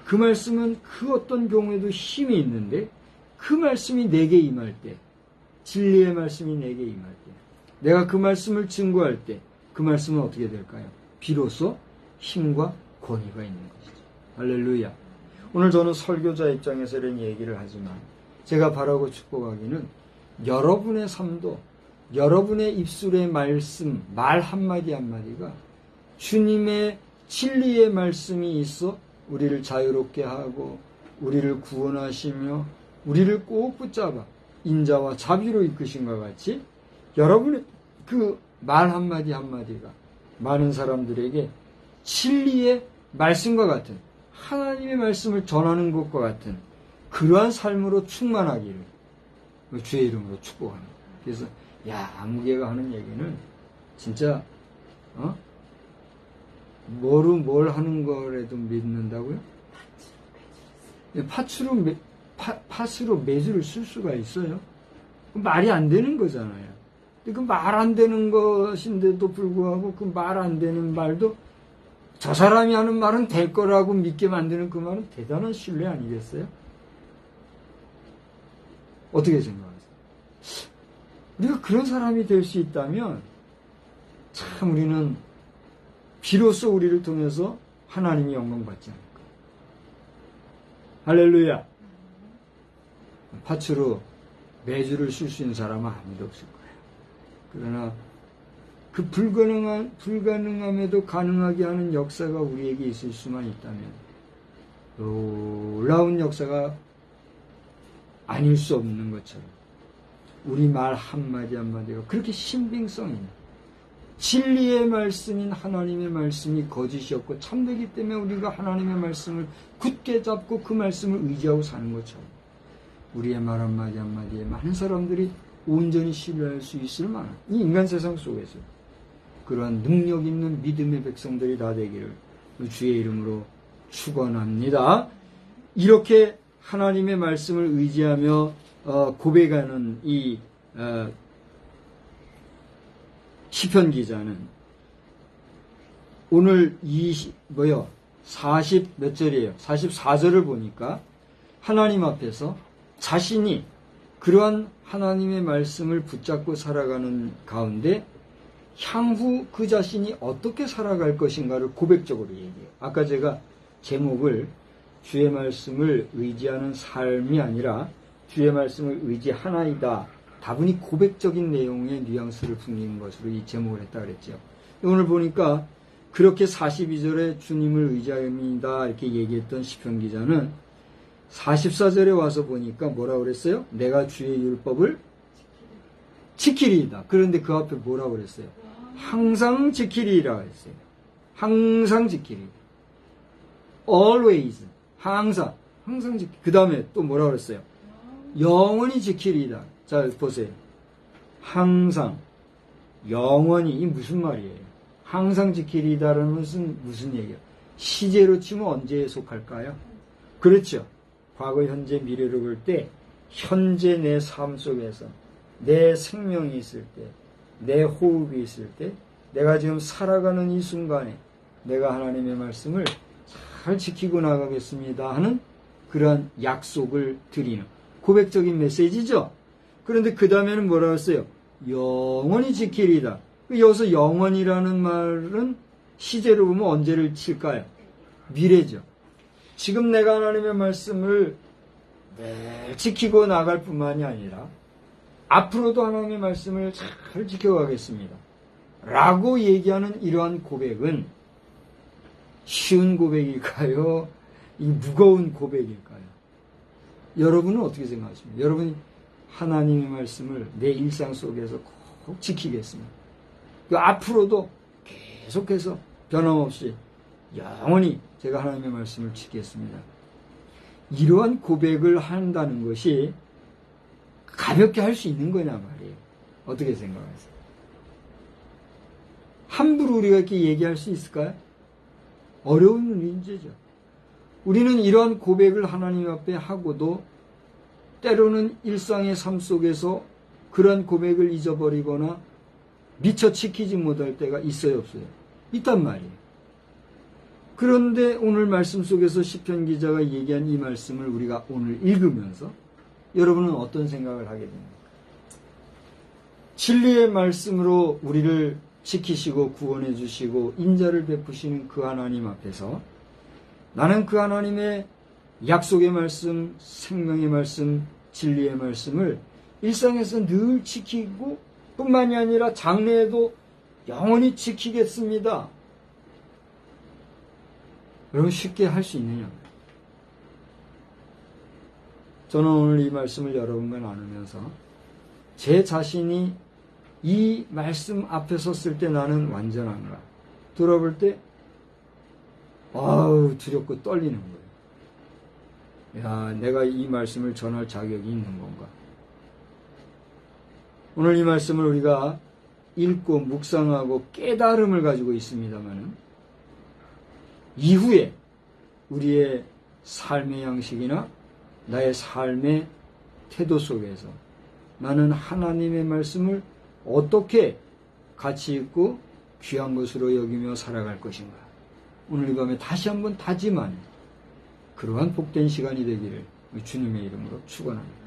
그 말씀은 그 어떤 경우에도 힘이 있는데 그 말씀이 내게 임할 때, 진리의 말씀이 내게 임할 때, 내가 그 말씀을 증거할 때 그 말씀은 어떻게 될까요? 비로소 힘과 권위가 있는 것이죠. 할렐루야. 오늘 저는 설교자 입장에서 이런 얘기를 하지만 제가 바라고 축복하기는 여러분의 삶도 여러분의 입술의 말씀, 말 한마디 한마디가 주님의 진리의 말씀이 있어 우리를 자유롭게 하고 우리를 구원하시며 우리를 꼭 붙잡아 인자와 자비로 이끄신 것 같이 여러분의 그 말 한마디 한마디가 많은 사람들에게 진리의 말씀과 같은 하나님의 말씀을 전하는 것과 같은 그러한 삶으로 충만하기를 주의 이름으로 축복합니다. 그래서 아무개가 하는 얘기는 진짜 뭘 하는 거라도 믿는다고요? 팥으로 매주를 쓸 수가 있어요? 말이 안 되는 거잖아요. 그 말 안 되는 것인데도 불구하고 그 말 안 되는 말도 저 사람이 하는 말은 될 거라고 믿게 만드는 그 말은 대단한 신뢰 아니겠어요? 어떻게 생각하세요? 우리가 그런 사람이 될 수 있다면 참 우리는 비로소 우리를 통해서 하나님이 영광 받지 않을까. 할렐루야. 팥으로 매주를 쓸 수 있는 사람은 아무도 없을 거예요. 그러나 그 불가능함에도 가능하게 하는 역사가 우리에게 있을 수만 있다면 놀라운 역사가 아닐 수 없는 것처럼 우리 말 한마디 한마디가 그렇게 신빙성 있는 진리의 말씀인 하나님의 말씀이 거짓이었고 참되기 때문에 우리가 하나님의 말씀을 굳게 잡고 그 말씀을 의지하고 사는 것처럼 우리의 말 한마디 한마디에 많은 사람들이 온전히 신뢰할 수 있을 만한 이 인간 세상 속에서 그러한 능력 있는 믿음의 백성들이 다 되기를 주의 이름으로 축원합니다. 이렇게 하나님의 말씀을 의지하며 고백하는 이 시편 기자는 오늘 40 몇 절이에요? 44절을 보니까 하나님 앞에서 자신이 그러한 하나님의 말씀을 붙잡고 살아가는 가운데 향후 그 자신이 어떻게 살아갈 것인가를 고백적으로 얘기해요. 아까 제가 제목을 주의 말씀을 의지하는 삶이 아니라 주의 말씀을 의지하나이다. 다분히 고백적인 내용의 뉘앙스를 풍기는 것으로 이 제목을 했다 그랬죠. 오늘 보니까 그렇게 42절에 주님을 의지합니다 이렇게 얘기했던 시편 기자는 44절에 와서 보니까 뭐라고 그랬어요? 내가 주의 율법을 지키리이다. 그런데 그 앞에 뭐라고 그랬어요? 항상 지키리이라 했어요. 항상 지키리. always. 항상 지키. 그 다음에 또 뭐라고 그랬어요? 영원히 지키리이다. 자, 보세요. 항상, 영원히, 이 무슨 말이에요? 항상 지키리이다라는 것은 무슨 얘기예요? 시제로 치면 언제에 속할까요? 그렇죠. 과거, 현재, 미래로 볼 때, 현재 내 삶 속에서, 내 생명이 있을 때, 내 호흡이 있을 때, 내가 지금 살아가는 이 순간에, 내가 하나님의 말씀을 잘 지키고 나가겠습니다 하는 그러한 약속을 드리는 고백적인 메시지죠. 그런데 그 다음에는 뭐라고 했어요? 영원히 지키리다. 여기서 영원이라는 말은 시제로 보면 언제를 칠까요? 미래죠. 지금 내가 하나님의 말씀을 매일 지키고 나갈 뿐만이 아니라 앞으로도 하나님의 말씀을 잘 지켜가겠습니다. 라고 얘기하는 이러한 고백은 쉬운 고백일까요? 이 무거운 고백일까요? 여러분은 어떻게 생각하십니까? 여러분이 하나님의 말씀을 내 일상 속에서 꼭 지키겠습니다. 앞으로도 계속해서 변함없이 영원히 제가 하나님의 말씀을 지키겠습니다. 이러한 고백을 한다는 것이 가볍게 할 수 있는 거냐 말이에요. 어떻게 생각하세요? 함부로 우리가 이렇게 얘기할 수 있을까요? 어려운 문제죠. 우리는 이러한 고백을 하나님 앞에 하고도 때로는 일상의 삶 속에서 그런 고백을 잊어버리거나 미처 지키지 못할 때가 있어요, 없어요? 있단 말이에요. 그런데 오늘 말씀 속에서 시편 기자가 얘기한 이 말씀을 우리가 오늘 읽으면서 여러분은 어떤 생각을 하게 됩니까? 진리의 말씀으로 우리를 지키시고 구원해 주시고 인자를 베푸시는 그 하나님 앞에서 나는 그 하나님의 약속의 말씀, 생명의 말씀, 진리의 말씀을 일상에서 늘 지키고 뿐만이 아니라 장래에도 영원히 지키겠습니다. 여러분 쉽게 할 수 있느냐? 저는 오늘 이 말씀을 여러분과 나누면서 제 자신이 이 말씀 앞에 섰을 때 나는 완전한가? 돌아볼 때 두렵고 떨리는 거예요. 야, 내가 이 말씀을 전할 자격이 있는 건가? 오늘 이 말씀을 우리가 읽고 묵상하고 깨달음을 가지고 있습니다만 이후에 우리의 삶의 양식이나 나의 삶의 태도 속에서 나는 하나님의 말씀을 어떻게 가치 있고 귀한 것으로 여기며 살아갈 것인가. 오늘 이 밤에 다시 한번 다짐하는 그러한 복된 시간이 되기를 주님의 이름으로 축원합니다.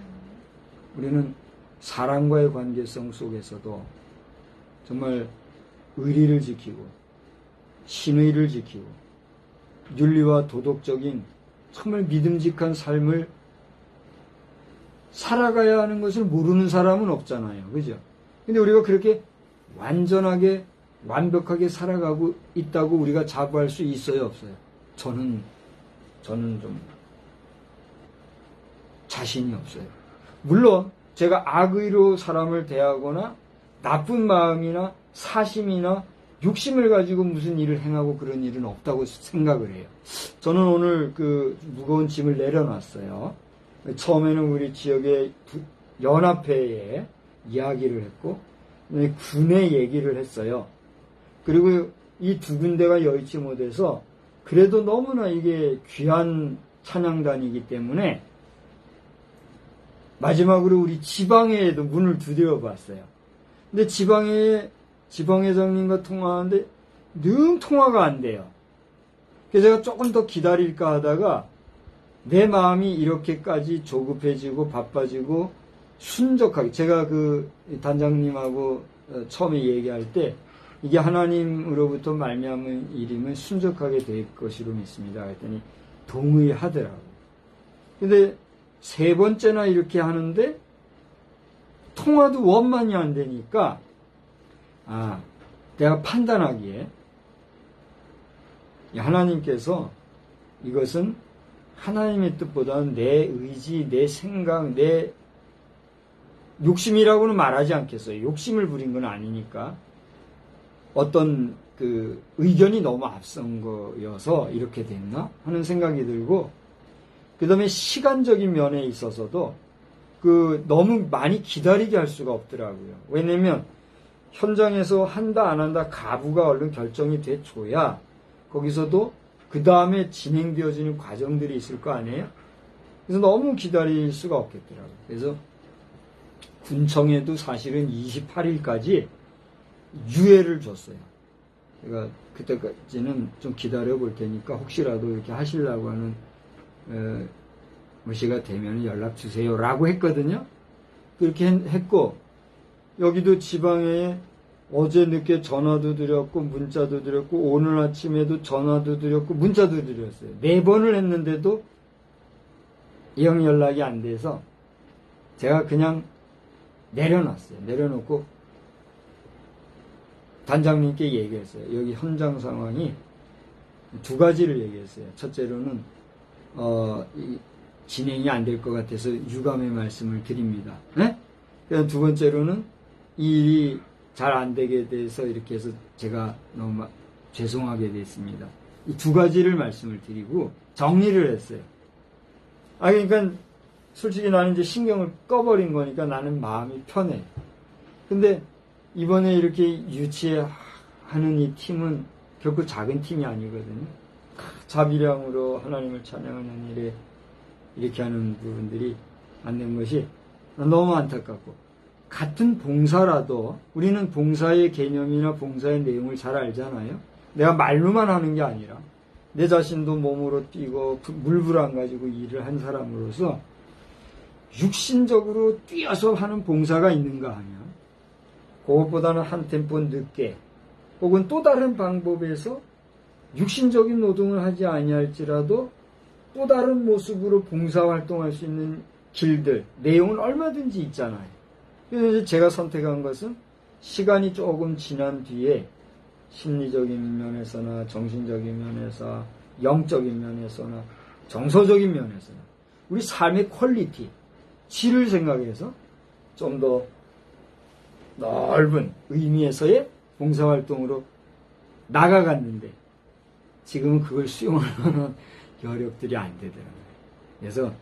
우리는 사랑과의 관계성 속에서도 정말 의리를 지키고 신의를 지키고 윤리와 도덕적인 정말 믿음직한 삶을 살아가야 하는 것을 모르는 사람은 없잖아요. 그죠? 근데 우리가 그렇게 완전하게 완벽하게 살아가고 있다고 우리가 자부할 수 있어요, 없어요? 저는 좀 자신이 없어요. 물론 제가 악의로 사람을 대하거나 나쁜 마음이나 사심이나 욕심을 가지고 무슨 일을 행하고 그런 일은 없다고 생각을 해요. 저는 오늘 그 무거운 짐을 내려놨어요. 처음에는 우리 지역의 연합회에 이야기를 했고 군에 얘기를 했어요. 그리고 이 두 군데가 여의치 못해서 그래도 너무나 이게 귀한 찬양단이기 때문에 마지막으로 우리 지방회에도 문을 두드려 봤어요. 근데 지방회장님과 통화하는데 늘 통화가 안 돼요. 그래서 제가 조금 더 기다릴까 하다가 내 마음이 이렇게까지 조급해지고 바빠지고 순적하게 제가 그 단장님하고 처음에 얘기할 때 이게 하나님으로부터 말미암은 일이면 순적하게 될 것으로 믿습니다. 그랬더니 동의하더라고요. 근데 세 번째나 이렇게 하는데 통화도 원만히 안 되니까 내가 판단하기에 하나님께서 이것은 하나님의 뜻보다는 내 의지, 내 생각, 내 욕심이라고는 말하지 않겠어요. 욕심을 부린 건 아니니까 어떤 그 의견이 너무 앞선 거여서 이렇게 됐나 하는 생각이 들고 그 다음에 시간적인 면에 있어서도 그 너무 많이 기다리게 할 수가 없더라고요. 왜냐면 현장에서 한다 안 한다 가부가 얼른 결정이 돼줘야 거기서도 그 다음에 진행되어지는 과정들이 있을 거 아니에요? 그래서 너무 기다릴 수가 없겠더라고요. 그래서 군청에도 사실은 28일까지 유예를 줬어요. 제가 그때까지는 좀 기다려 볼 테니까 혹시라도 이렇게 하시려고 하는 시가 되면 연락 주세요 라고 했거든요. 그렇게 했고 여기도 지방에 어제 늦게 전화도 드렸고 문자도 드렸고 오늘 아침에도 전화도 드렸고 문자도 드렸어요. 4번을 했는데도 영 연락이 안 돼서 제가 그냥 내려놨어요. 내려놓고 단장님께 얘기했어요. 여기 현장 상황이 두 가지를 얘기했어요. 첫째로는 진행이 안 될 것 같아서 유감의 말씀을 드립니다. 네? 두 번째로는 이 일이 잘 안 되게 돼서 이렇게 해서 제가 너무 죄송하게 됐습니다. 이 두 가지를 말씀을 드리고 정리를 했어요. 그러니까 솔직히 나는 이제 신경을 꺼버린 거니까 나는 마음이 편해. 근데 이번에 이렇게 유치하는 이 팀은 결코 작은 팀이 아니거든요. 자비량으로 하나님을 찬양하는 일에 이렇게 하는 부분들이 안 된 것이 너무 안타깝고, 같은 봉사라도 우리는 봉사의 개념이나 봉사의 내용을 잘 알잖아요. 내가 말로만 하는 게 아니라 내 자신도 몸으로 뛰고 물불안 가지고 일을 한 사람으로서 육신적으로 뛰어서 하는 봉사가 있는가 하면 그것보다는 한 템포 늦게 혹은 또 다른 방법에서 육신적인 노동을 하지 아니할지라도 또 다른 모습으로 봉사활동할 수 있는 길들, 내용은 얼마든지 있잖아요. 그래서 제가 선택한 것은 시간이 조금 지난 뒤에 심리적인 면에서나 정신적인 면에서, 영적인 면에서나 정서적인 면에서나 우리 삶의 퀄리티, 질을 생각해서 좀 더 넓은 의미에서의 봉사활동으로 나가갔는데 지금은 그걸 수용하는 여력들이 안 되더라고요. 그래서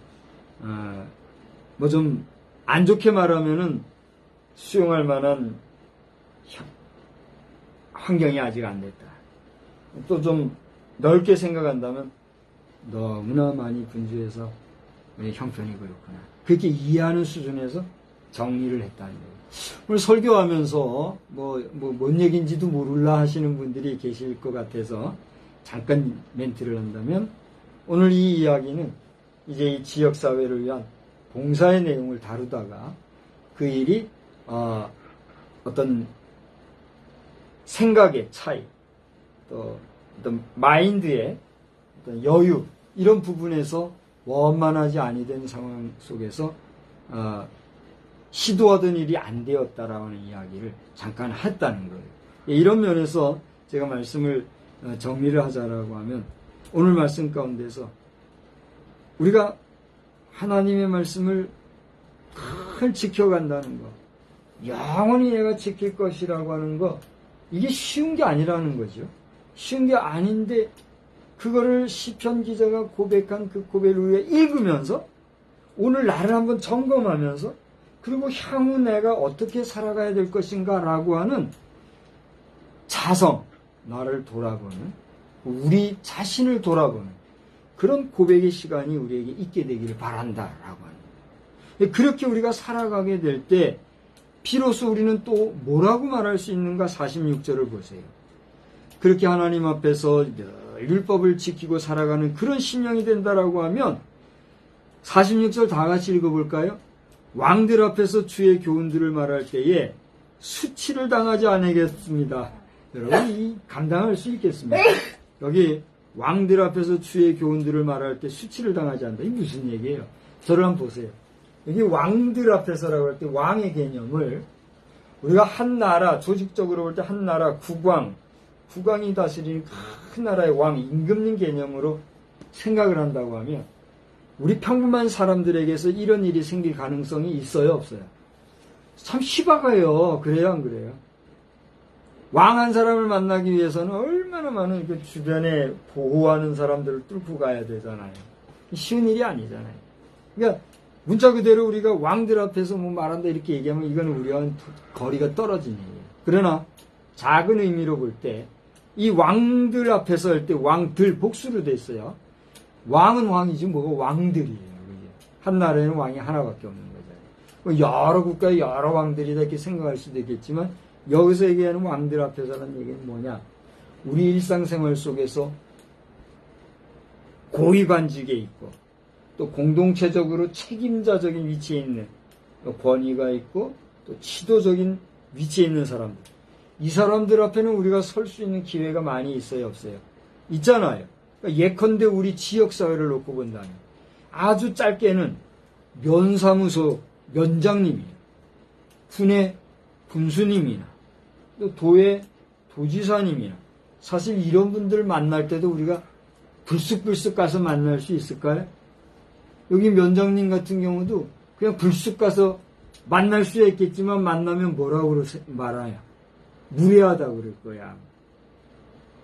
뭐 좀 안 좋게 말하면은 수용할 만한 환경이 아직 안 됐다. 또 좀 넓게 생각한다면 너무나 많이 분주해서 우리 형편이 그렇구나. 그렇게 이해하는 수준에서 정리를 했다는 거예요. 오늘 설교하면서 뭔 얘기인지도 모를라 하시는 분들이 계실 것 같아서 잠깐 멘트를 한다면, 오늘 이 이야기는 이제 이 지역사회를 위한 봉사의 내용을 다루다가 그 일이 어떤 생각의 차이, 또 어떤 마인드의 어떤 여유, 이런 부분에서 원만하지 아니된 상황 속에서 시도하던 일이 안 되었다라는 이야기를 잠깐 했다는 거예요. 이런 면에서 제가 말씀을 정리를 하자라고 하면, 오늘 말씀 가운데서 우리가 하나님의 말씀을 잘 지켜간다는 것, 영원히 내가 지킬 것이라고 하는 것, 이게 쉬운 게 아니라는 거죠. 쉬운 게 아닌데 그거를 시편 기자가 고백한 그 고백을 위해 읽으면서 오늘 나를 한번 점검하면서, 그리고 향후 내가 어떻게 살아가야 될 것인가 라고 하는 자성, 나를 돌아보는, 우리 자신을 돌아보는 그런 고백의 시간이 우리에게 있게 되기를 바란다라고 하는 거예요. 그렇게 우리가 살아가게 될 때 비로소 우리는 또 뭐라고 말할 수 있는가? 46절을 보세요. 그렇게 하나님 앞에서 율법을 지키고 살아가는 그런 심령이 된다라고 하면 46절 다 같이 읽어볼까요? 왕들 앞에서 주의 교훈들을 말할 때에 수치를 당하지 않겠습니다. 여러분, 이 감당할 수 있겠습니까? 여기 왕들 앞에서 주의 교훈들을 말할 때 수치를 당하지 않는다. 이게 무슨 얘기예요? 저를 한번 보세요. 여기 왕들 앞에서라고 할 때 왕의 개념을 우리가 한 나라, 조직적으로 볼 때 한 나라, 국왕이 다스리는 큰 나라의 왕, 임금님 개념으로 생각을 한다고 하면 우리 평범한 사람들에게서 이런 일이 생길 가능성이 있어요, 없어요? 참 희박해요. 그래요, 안 그래요? 왕 한 사람을 만나기 위해서는 얼마나 많은 그 주변에 보호하는 사람들을 뚫고 가야 되잖아요. 쉬운 일이 아니잖아요. 그러니까 문자 그대로 우리가 왕들 앞에서 뭐 말한다 이렇게 얘기하면 이건 우리와는 거리가 떨어진 얘기예요. 그러나 작은 의미로 볼 때 이 왕들 앞에서 할 때 왕들 복수로 됐어요. 왕은 왕이지 뭐가 왕들이에요. 그게. 한 나라에는 왕이 하나밖에 없는 거잖아요. 여러 국가의 여러 왕들이다 이렇게 생각할 수도 있겠지만 여기서 얘기하는 왕들 앞에서는 얘기는 뭐냐? 우리 일상생활 속에서 고위관직에 있고 또 공동체적으로 책임자적인 위치에 있는 권위가 있고 또 지도적인 위치에 있는 사람들, 이 사람들 앞에는 우리가 설 수 있는 기회가 많이 있어요, 없어요? 있잖아요. 그러니까 예컨대 우리 지역사회를 놓고 본다면 아주 짧게는 면사무소 면장님이나 군의 군수님이나 또 도의 도지사님이나 사실 이런 분들 만날 때도 우리가 불쑥불쑥 가서 만날 수 있을까요? 여기 면장님 같은 경우도 그냥 불쑥 가서 만날 수 있겠지만 만나면 뭐라고 말아요? 무례하다고 그럴 거야.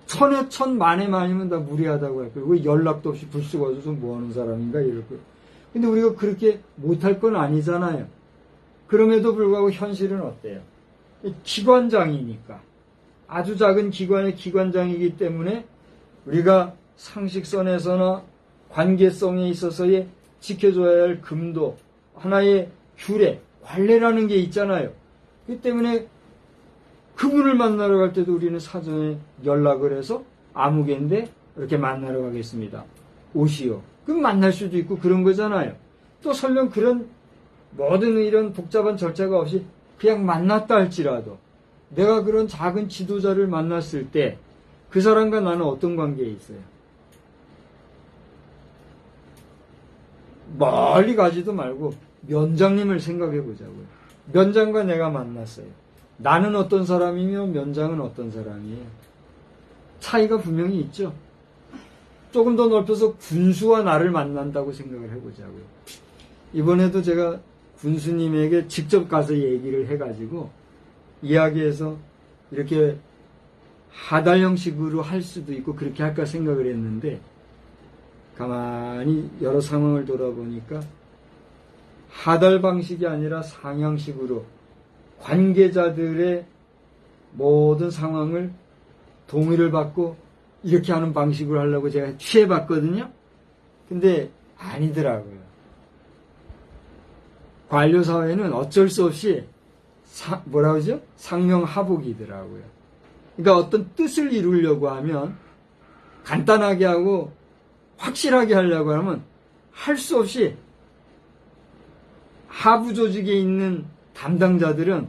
천에 천 만에 만이면 다 무례하다고 할 거야. 왜 연락도 없이 불쑥 와서 뭐하는 사람인가 이럴 거야. 근데 우리가 그렇게 못할 건 아니잖아요. 그럼에도 불구하고 현실은 어때요? 기관장이니까 아주 작은 기관의 기관장이기 때문에 우리가 상식선에서나 관계성에 있어서의 지켜줘야 할 금도, 하나의 규례, 관례라는 게 있잖아요. 그렇기 때문에 그분을 만나러 갈 때도 우리는 사전에 연락을 해서 아무개인데 이렇게 만나러 가겠습니다. 오시오. 그럼 만날 수도 있고 그런 거잖아요. 또 설령 그런 모든 이런 복잡한 절차가 없이 그냥 만났다 할지라도 내가 그런 작은 지도자를 만났을 때 그 사람과 나는 어떤 관계에 있어요? 멀리 가지도 말고 면장님을 생각해 보자고요. 면장과 내가 만났어요. 나는 어떤 사람이며 면장은 어떤 사람이에요? 차이가 분명히 있죠. 조금 더 넓혀서 군수와 나를 만난다고 생각을 해보자고요. 이번에도 제가 군수님에게 직접 가서 얘기를 해가지고 이야기해서 이렇게 하달 형식으로 할 수도 있고 그렇게 할까 생각을 했는데 가만히 여러 상황을 돌아보니까 하달 방식이 아니라 상향식으로 관계자들의 모든 상황을 동의를 받고 이렇게 하는 방식으로 하려고 제가 취해봤거든요. 근데 아니더라고요. 관료사회는 어쩔 수 없이 뭐라 그러죠? 상명하복이더라고요. 그러니까 어떤 뜻을 이루려고 하면 간단하게 하고 확실하게 하려고 하면 할 수 없이 하부 조직에 있는 담당자들은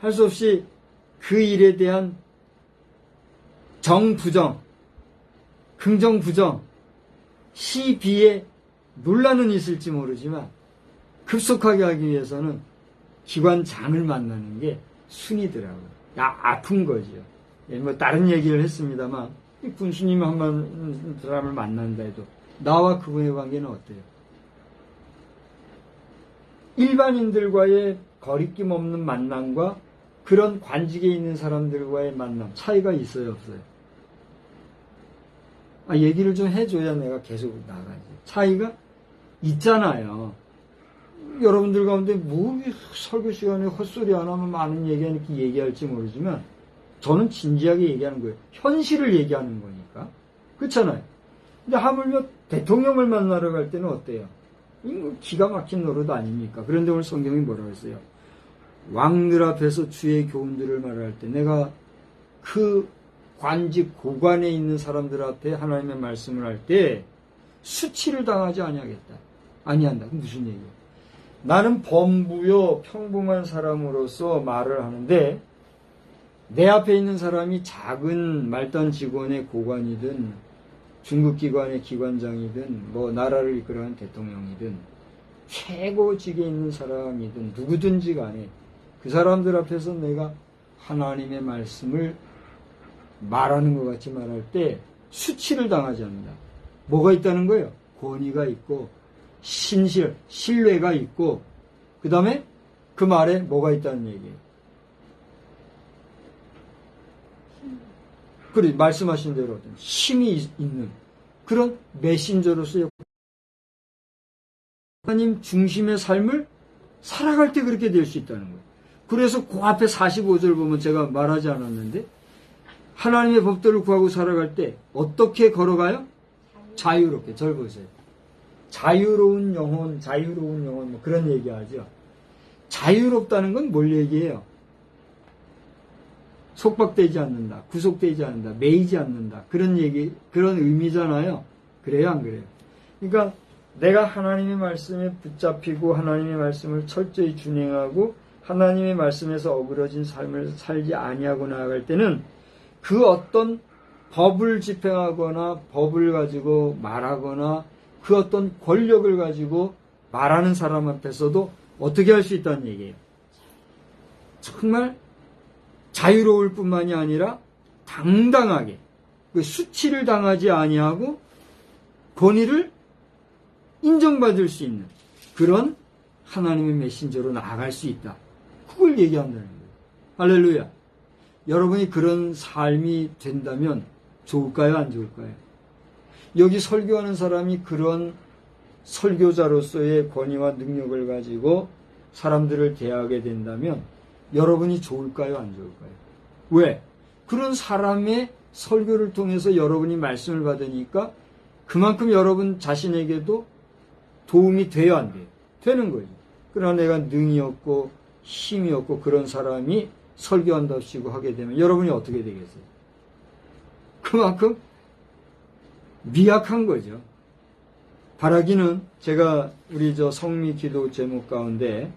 할 수 없이 그 일에 대한 정부정, 긍정부정, 시비에 논란은 있을지 모르지만 급속하게 하기 위해서는 기관장을 만나는 게 순이더라고요. 아픈 거죠. 뭐 다른 얘기를 했습니다만 군수님 한 사람을 만난다 해도 나와 그분의 관계는 어때요? 일반인들과의 거리낌 없는 만남과 그런 관직에 있는 사람들과의 만남 차이가 있어요, 없어요? 얘기를 좀 해줘야 내가 계속 나가지. 차이가 있잖아요. 여러분들 가운데 뭐 설교 시간에 헛소리 안 하면 많은 얘기하니까 얘기할지 모르지만 저는 진지하게 얘기하는 거예요. 현실을 얘기하는 거니까. 그렇잖아요. 근데 하물며 대통령을 만나러 갈 때는 어때요? 이거 기가 막힌 노릇 아닙니까? 그런데 오늘 성경이 뭐라고 했어요? 왕들 앞에서 주의 교훈들을 말할 때 내가 그 관직 고관에 있는 사람들 앞에 하나님의 말씀을 할 때 수치를 당하지 아니하겠다. 아니한다. 그럼 무슨 얘기예요? 나는 범부요 평범한 사람으로서 말을 하는데 내 앞에 있는 사람이 작은 말단 직원의 고관이든 중급기관의 기관장이든 뭐 나라를 이끌어가는 대통령이든 최고직에 있는 사람이든 누구든지 간에 그 사람들 앞에서 내가 하나님의 말씀을 말하는 것 같이 말할 때 수치를 당하지 않는다. 뭐가 있다는 거예요? 권위가 있고 신뢰가 있고 그 다음에 그 말에 뭐가 있다는 얘기예요. 그래 말씀하신 대로 어떤 힘이 있는 그런 메신저로서의 하나님 중심의 삶을 살아갈 때 그렇게 될 수 있다는 거예요. 그래서 그 앞에 45절 보면 제가 말하지 않았는데 하나님의 법도를 구하고 살아갈 때 어떻게 걸어가요? 자유롭게. 절 보세요. 자유로운 영혼 뭐 그런 얘기하죠. 자유롭다는 건 뭘 얘기해요? 속박되지 않는다, 구속되지 않는다, 매이지 않는다. 그런 얘기, 그런 의미잖아요. 그래요, 안 그래요? 그러니까 내가 하나님의 말씀에 붙잡히고 하나님의 말씀을 철저히 준행하고 하나님의 말씀에서 어그러진 삶을 살지 아니하고 나아갈 때는 그 어떤 법을 집행하거나 법을 가지고 말하거나 그 어떤 권력을 가지고 말하는 사람 앞에서도 어떻게 할 수 있다는 얘기예요. 정말 자유로울 뿐만이 아니라 당당하게 그 수치를 당하지 아니하고 권위를 인정받을 수 있는 그런 하나님의 메신저로 나아갈 수 있다. 그걸 얘기한다는 거예요. 할렐루야. 여러분이 그런 삶이 된다면 좋을까요? 안 좋을까요? 여기 설교하는 사람이 그런 설교자로서의 권위와 능력을 가지고 사람들을 대하게 된다면 여러분이 좋을까요? 안 좋을까요? 왜? 그런 사람의 설교를 통해서 여러분이 말씀을 받으니까 그만큼 여러분 자신에게도 도움이 돼야 안 돼요? 되는 거예요. 그러나 내가 능이 없고 힘이 없고 그런 사람이 설교한답시고 하게 되면 여러분이 어떻게 되겠어요? 그만큼 미약한 거죠. 바라기는 제가 우리 성미 기도 제목 가운데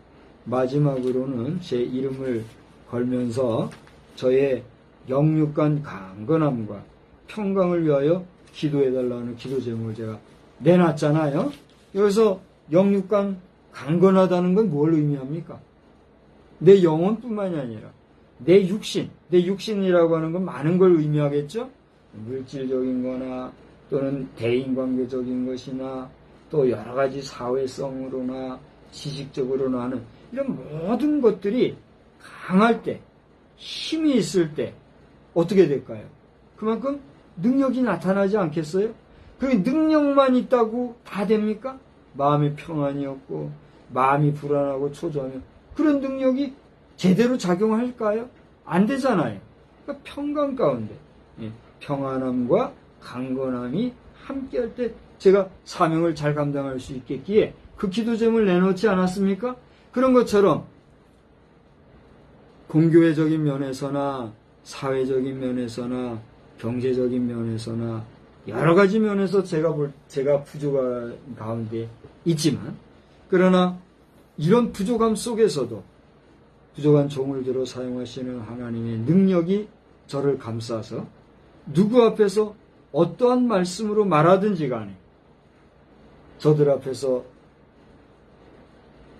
마지막으로는 제 이름을 걸면서 저의 영육간 강건함과 평강을 위하여 기도해달라는 기도 제목을 제가 내놨잖아요. 여기서 영육간 강건하다는 건 뭘 의미합니까? 내 영혼뿐만이 아니라 내 육신이라고 하는 건 많은 걸 의미하겠죠? 물질적인 거나 또는 대인관계적인 것이나 또 여러 가지 사회성으로나 지식적으로나 하는 이런 모든 것들이 강할 때, 힘이 있을 때 어떻게 될까요? 그만큼 능력이 나타나지 않겠어요? 그 능력만 있다고 다 됩니까? 마음의 평안이 없고 마음이 불안하고 초조하면 그런 능력이 제대로 작용할까요? 안 되잖아요. 그러니까 평강 가운데 평안함과 강건함이 함께할 때 제가 사명을 잘 감당할 수 있겠기에 그 기도 제목을 내놓지 않았습니까? 그런 것처럼 공교회적인 면에서나 사회적인 면에서나 경제적인 면에서나 여러 가지 면에서 제가 부족한 가운데 있지만 그러나 이런 부족함 속에서도 부족한 종을 들어 사용하시는 하나님의 능력이 저를 감싸서 누구 앞에서 어떠한 말씀으로 말하든지 간에 저들 앞에서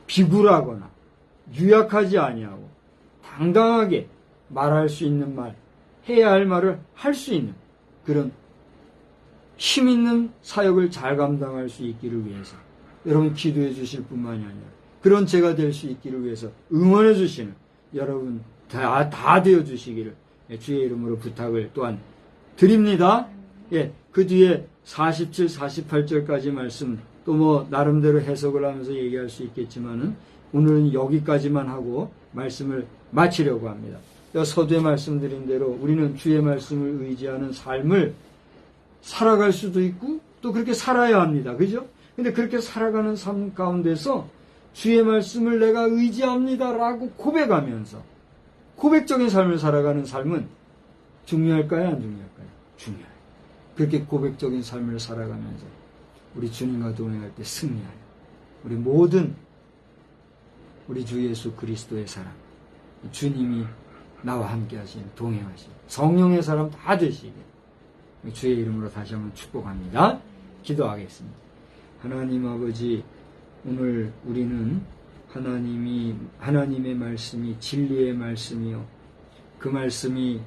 비굴하거나 유약하지 아니하고 당당하게 말할 수 있는 말, 해야 할 말을 할 수 있는 그런 힘 있는 사역을 잘 감당할 수 있기를 위해서 여러분 기도해 주실 뿐만이 아니라 그런 제가 될 수 있기를 위해서 응원해 주시는 여러분 다 되어 주시기를 주의 이름으로 부탁을 또한 드립니다. 그 뒤에 47, 48절까지 말씀 또 나름대로 해석을 하면서 얘기할 수 있겠지만은 오늘은 여기까지만 하고 말씀을 마치려고 합니다. 서두에 말씀드린 대로 우리는 주의 말씀을 의지하는 삶을 살아갈 수도 있고 또 그렇게 살아야 합니다. 그죠? 근데 그렇게 살아가는 삶 가운데서 주의 말씀을 내가 의지합니다라고 고백하면서 고백적인 삶을 살아가는 삶은 중요할까요? 안 중요할까요? 중요해요. 그렇게 고백적인 삶을 살아가면서 우리 주님과 동행할 때 승리하여 우리 모든 우리 주 예수 그리스도의 사랑 주님이 나와 함께 하시는 동행하시는 성령의 사람 다 되시게 주의 이름으로 다시 한번 축복합니다. 기도하겠습니다. 하나님 아버지 오늘 우리는 하나님의 말씀이 진리의 말씀이요 그 말씀이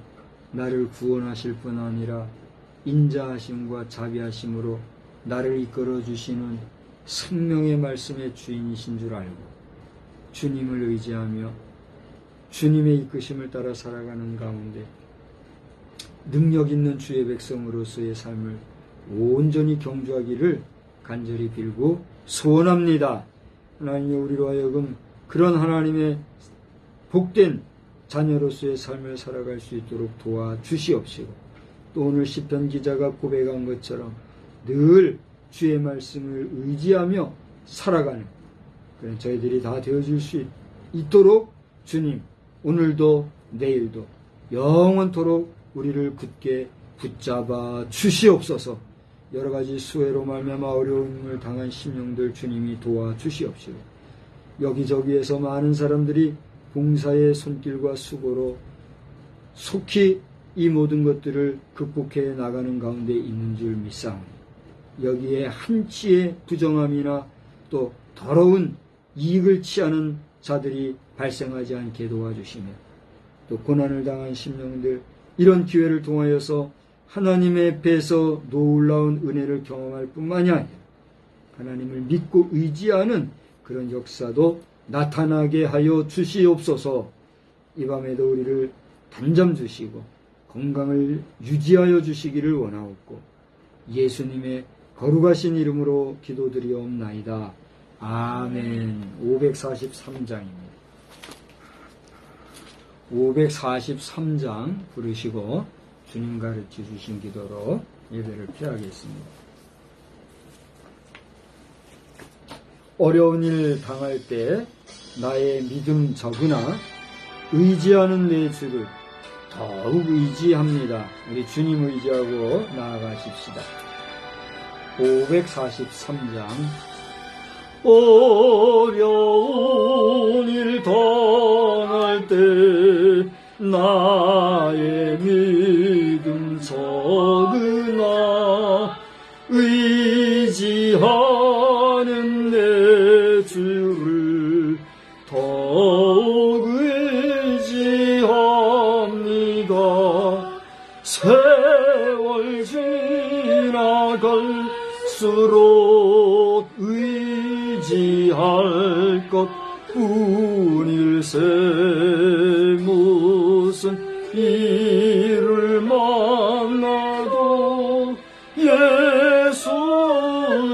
나를 구원하실 뿐 아니라 인자하심과 자비하심으로 나를 이끌어 주시는 생명의 말씀의 주인이신 줄 알고 주님을 의지하며 주님의 이끄심을 따라 살아가는 가운데 능력 있는 주의 백성으로서의 삶을 온전히 경주하기를 간절히 빌고 소원합니다. 하나님 우리로 하여금 그런 하나님의 복된 자녀로서의 삶을 살아갈 수 있도록 도와주시옵시고 또 오늘 시편 기자가 고백한 것처럼 늘 주의 말씀을 의지하며 살아가는 그런 저희들이 다 되어줄 수 있도록 주님 오늘도 내일도 영원토록 우리를 굳게 붙잡아 주시옵소서. 여러 가지 수해로 말미암아 어려움을 당한 심령들 주님이 도와주시옵시고 여기저기에서 많은 사람들이 봉사의 손길과 수고로 속히 이 모든 것들을 극복해 나가는 가운데 있는 줄 믿사오니 여기에 한치의 부정함이나 또 더러운 이익을 취하는 자들이 발생하지 않게 도와주시며 또 고난을 당한 심령들 이런 기회를 통하여서 하나님의 배에서 놀라운 은혜를 경험할 뿐만이 아니라 하나님을 믿고 의지하는 그런 역사도 나타나게 하여 주시옵소서. 이 밤에도 우리를 단잠 주시고 건강을 유지하여 주시기를 원하옵고 예수님의 거룩하신 이름으로 기도드리옵나이다. 아멘. 543장입니다. 543장 부르시고 주님 가르쳐 주신 기도로 예배를 피하겠습니다. 어려운 일 당할 때 나의 믿음 적으나 의지하는 내 주를 더욱 의지합니다. 우리 주님 의지하고 나아가십시다. 543장 어려운 일 당할 때 나의 믿음 적으나 의지하는 내 주를 더욱 의지합니다. 세월 지나갈수록 의지할 것뿐일세 무슨 일을 만나도 예수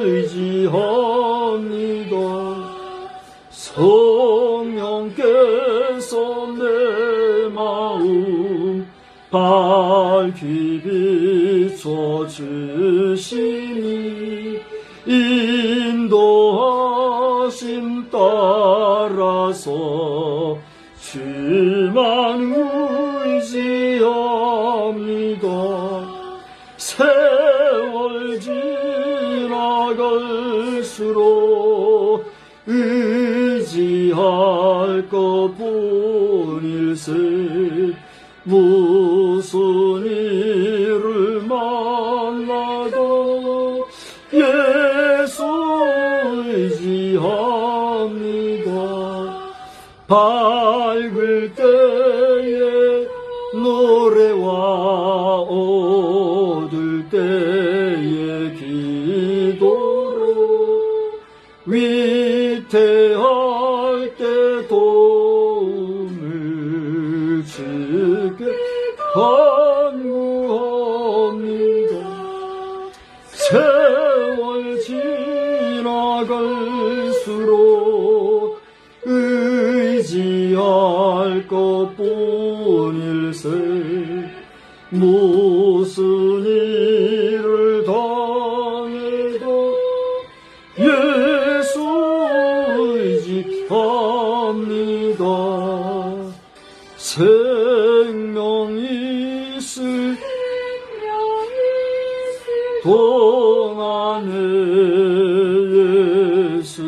의지합니다. 성령께서 내 마음 밝히 비춰주시니 인도하심 따라서 주만 의지합니다. 세월 지나갈수록 의지할 것뿐일세 무슨 일을 만나도 예수 의지합니다. 밝을 때에 노래와 어두울 때에 기도로 위태할 때 도움을 주께 간구합니다. 세월 지나갈수록 의지할 것뿐일세 무슨 일을 당해도 예수 의지합니다. 생명이 있을 동안에 예수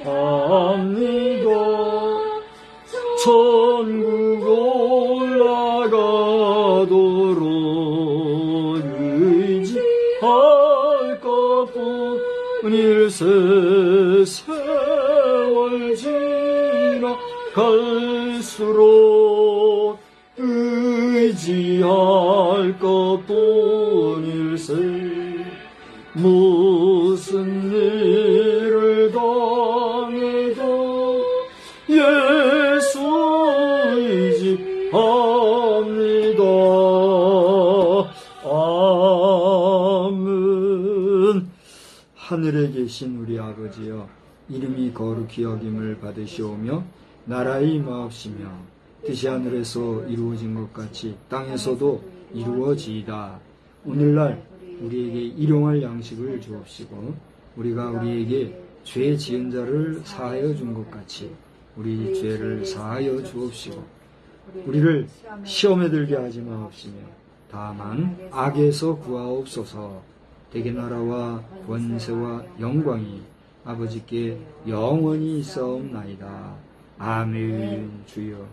의지합니다. 천국 올라가도록 의지할 것뿐일세 세월 지나갈수록 의지할 것뿐일세 무슨 일을 당해도 예수 의지합니다. 아멘. 하늘에 계신 우리 아버지여, 이름이 거룩히 여김을 받으시오며 나라의 임하옵시며 뜻이 하늘에서 이루어진 것 같이 땅에서도 이루어지이다. 오늘날 우리에게 일용할 양식을 주옵시고 우리가 우리에게 죄 지은 자를 사하여 준 것 같이 우리 죄를 사하여 주옵시고 우리를 시험에 들게 하지 마옵시며 다만 악에서 구하옵소서. 대개 나라와 권세와 영광이 아버지께 영원히 있사옵나이다. 아멘. 주여.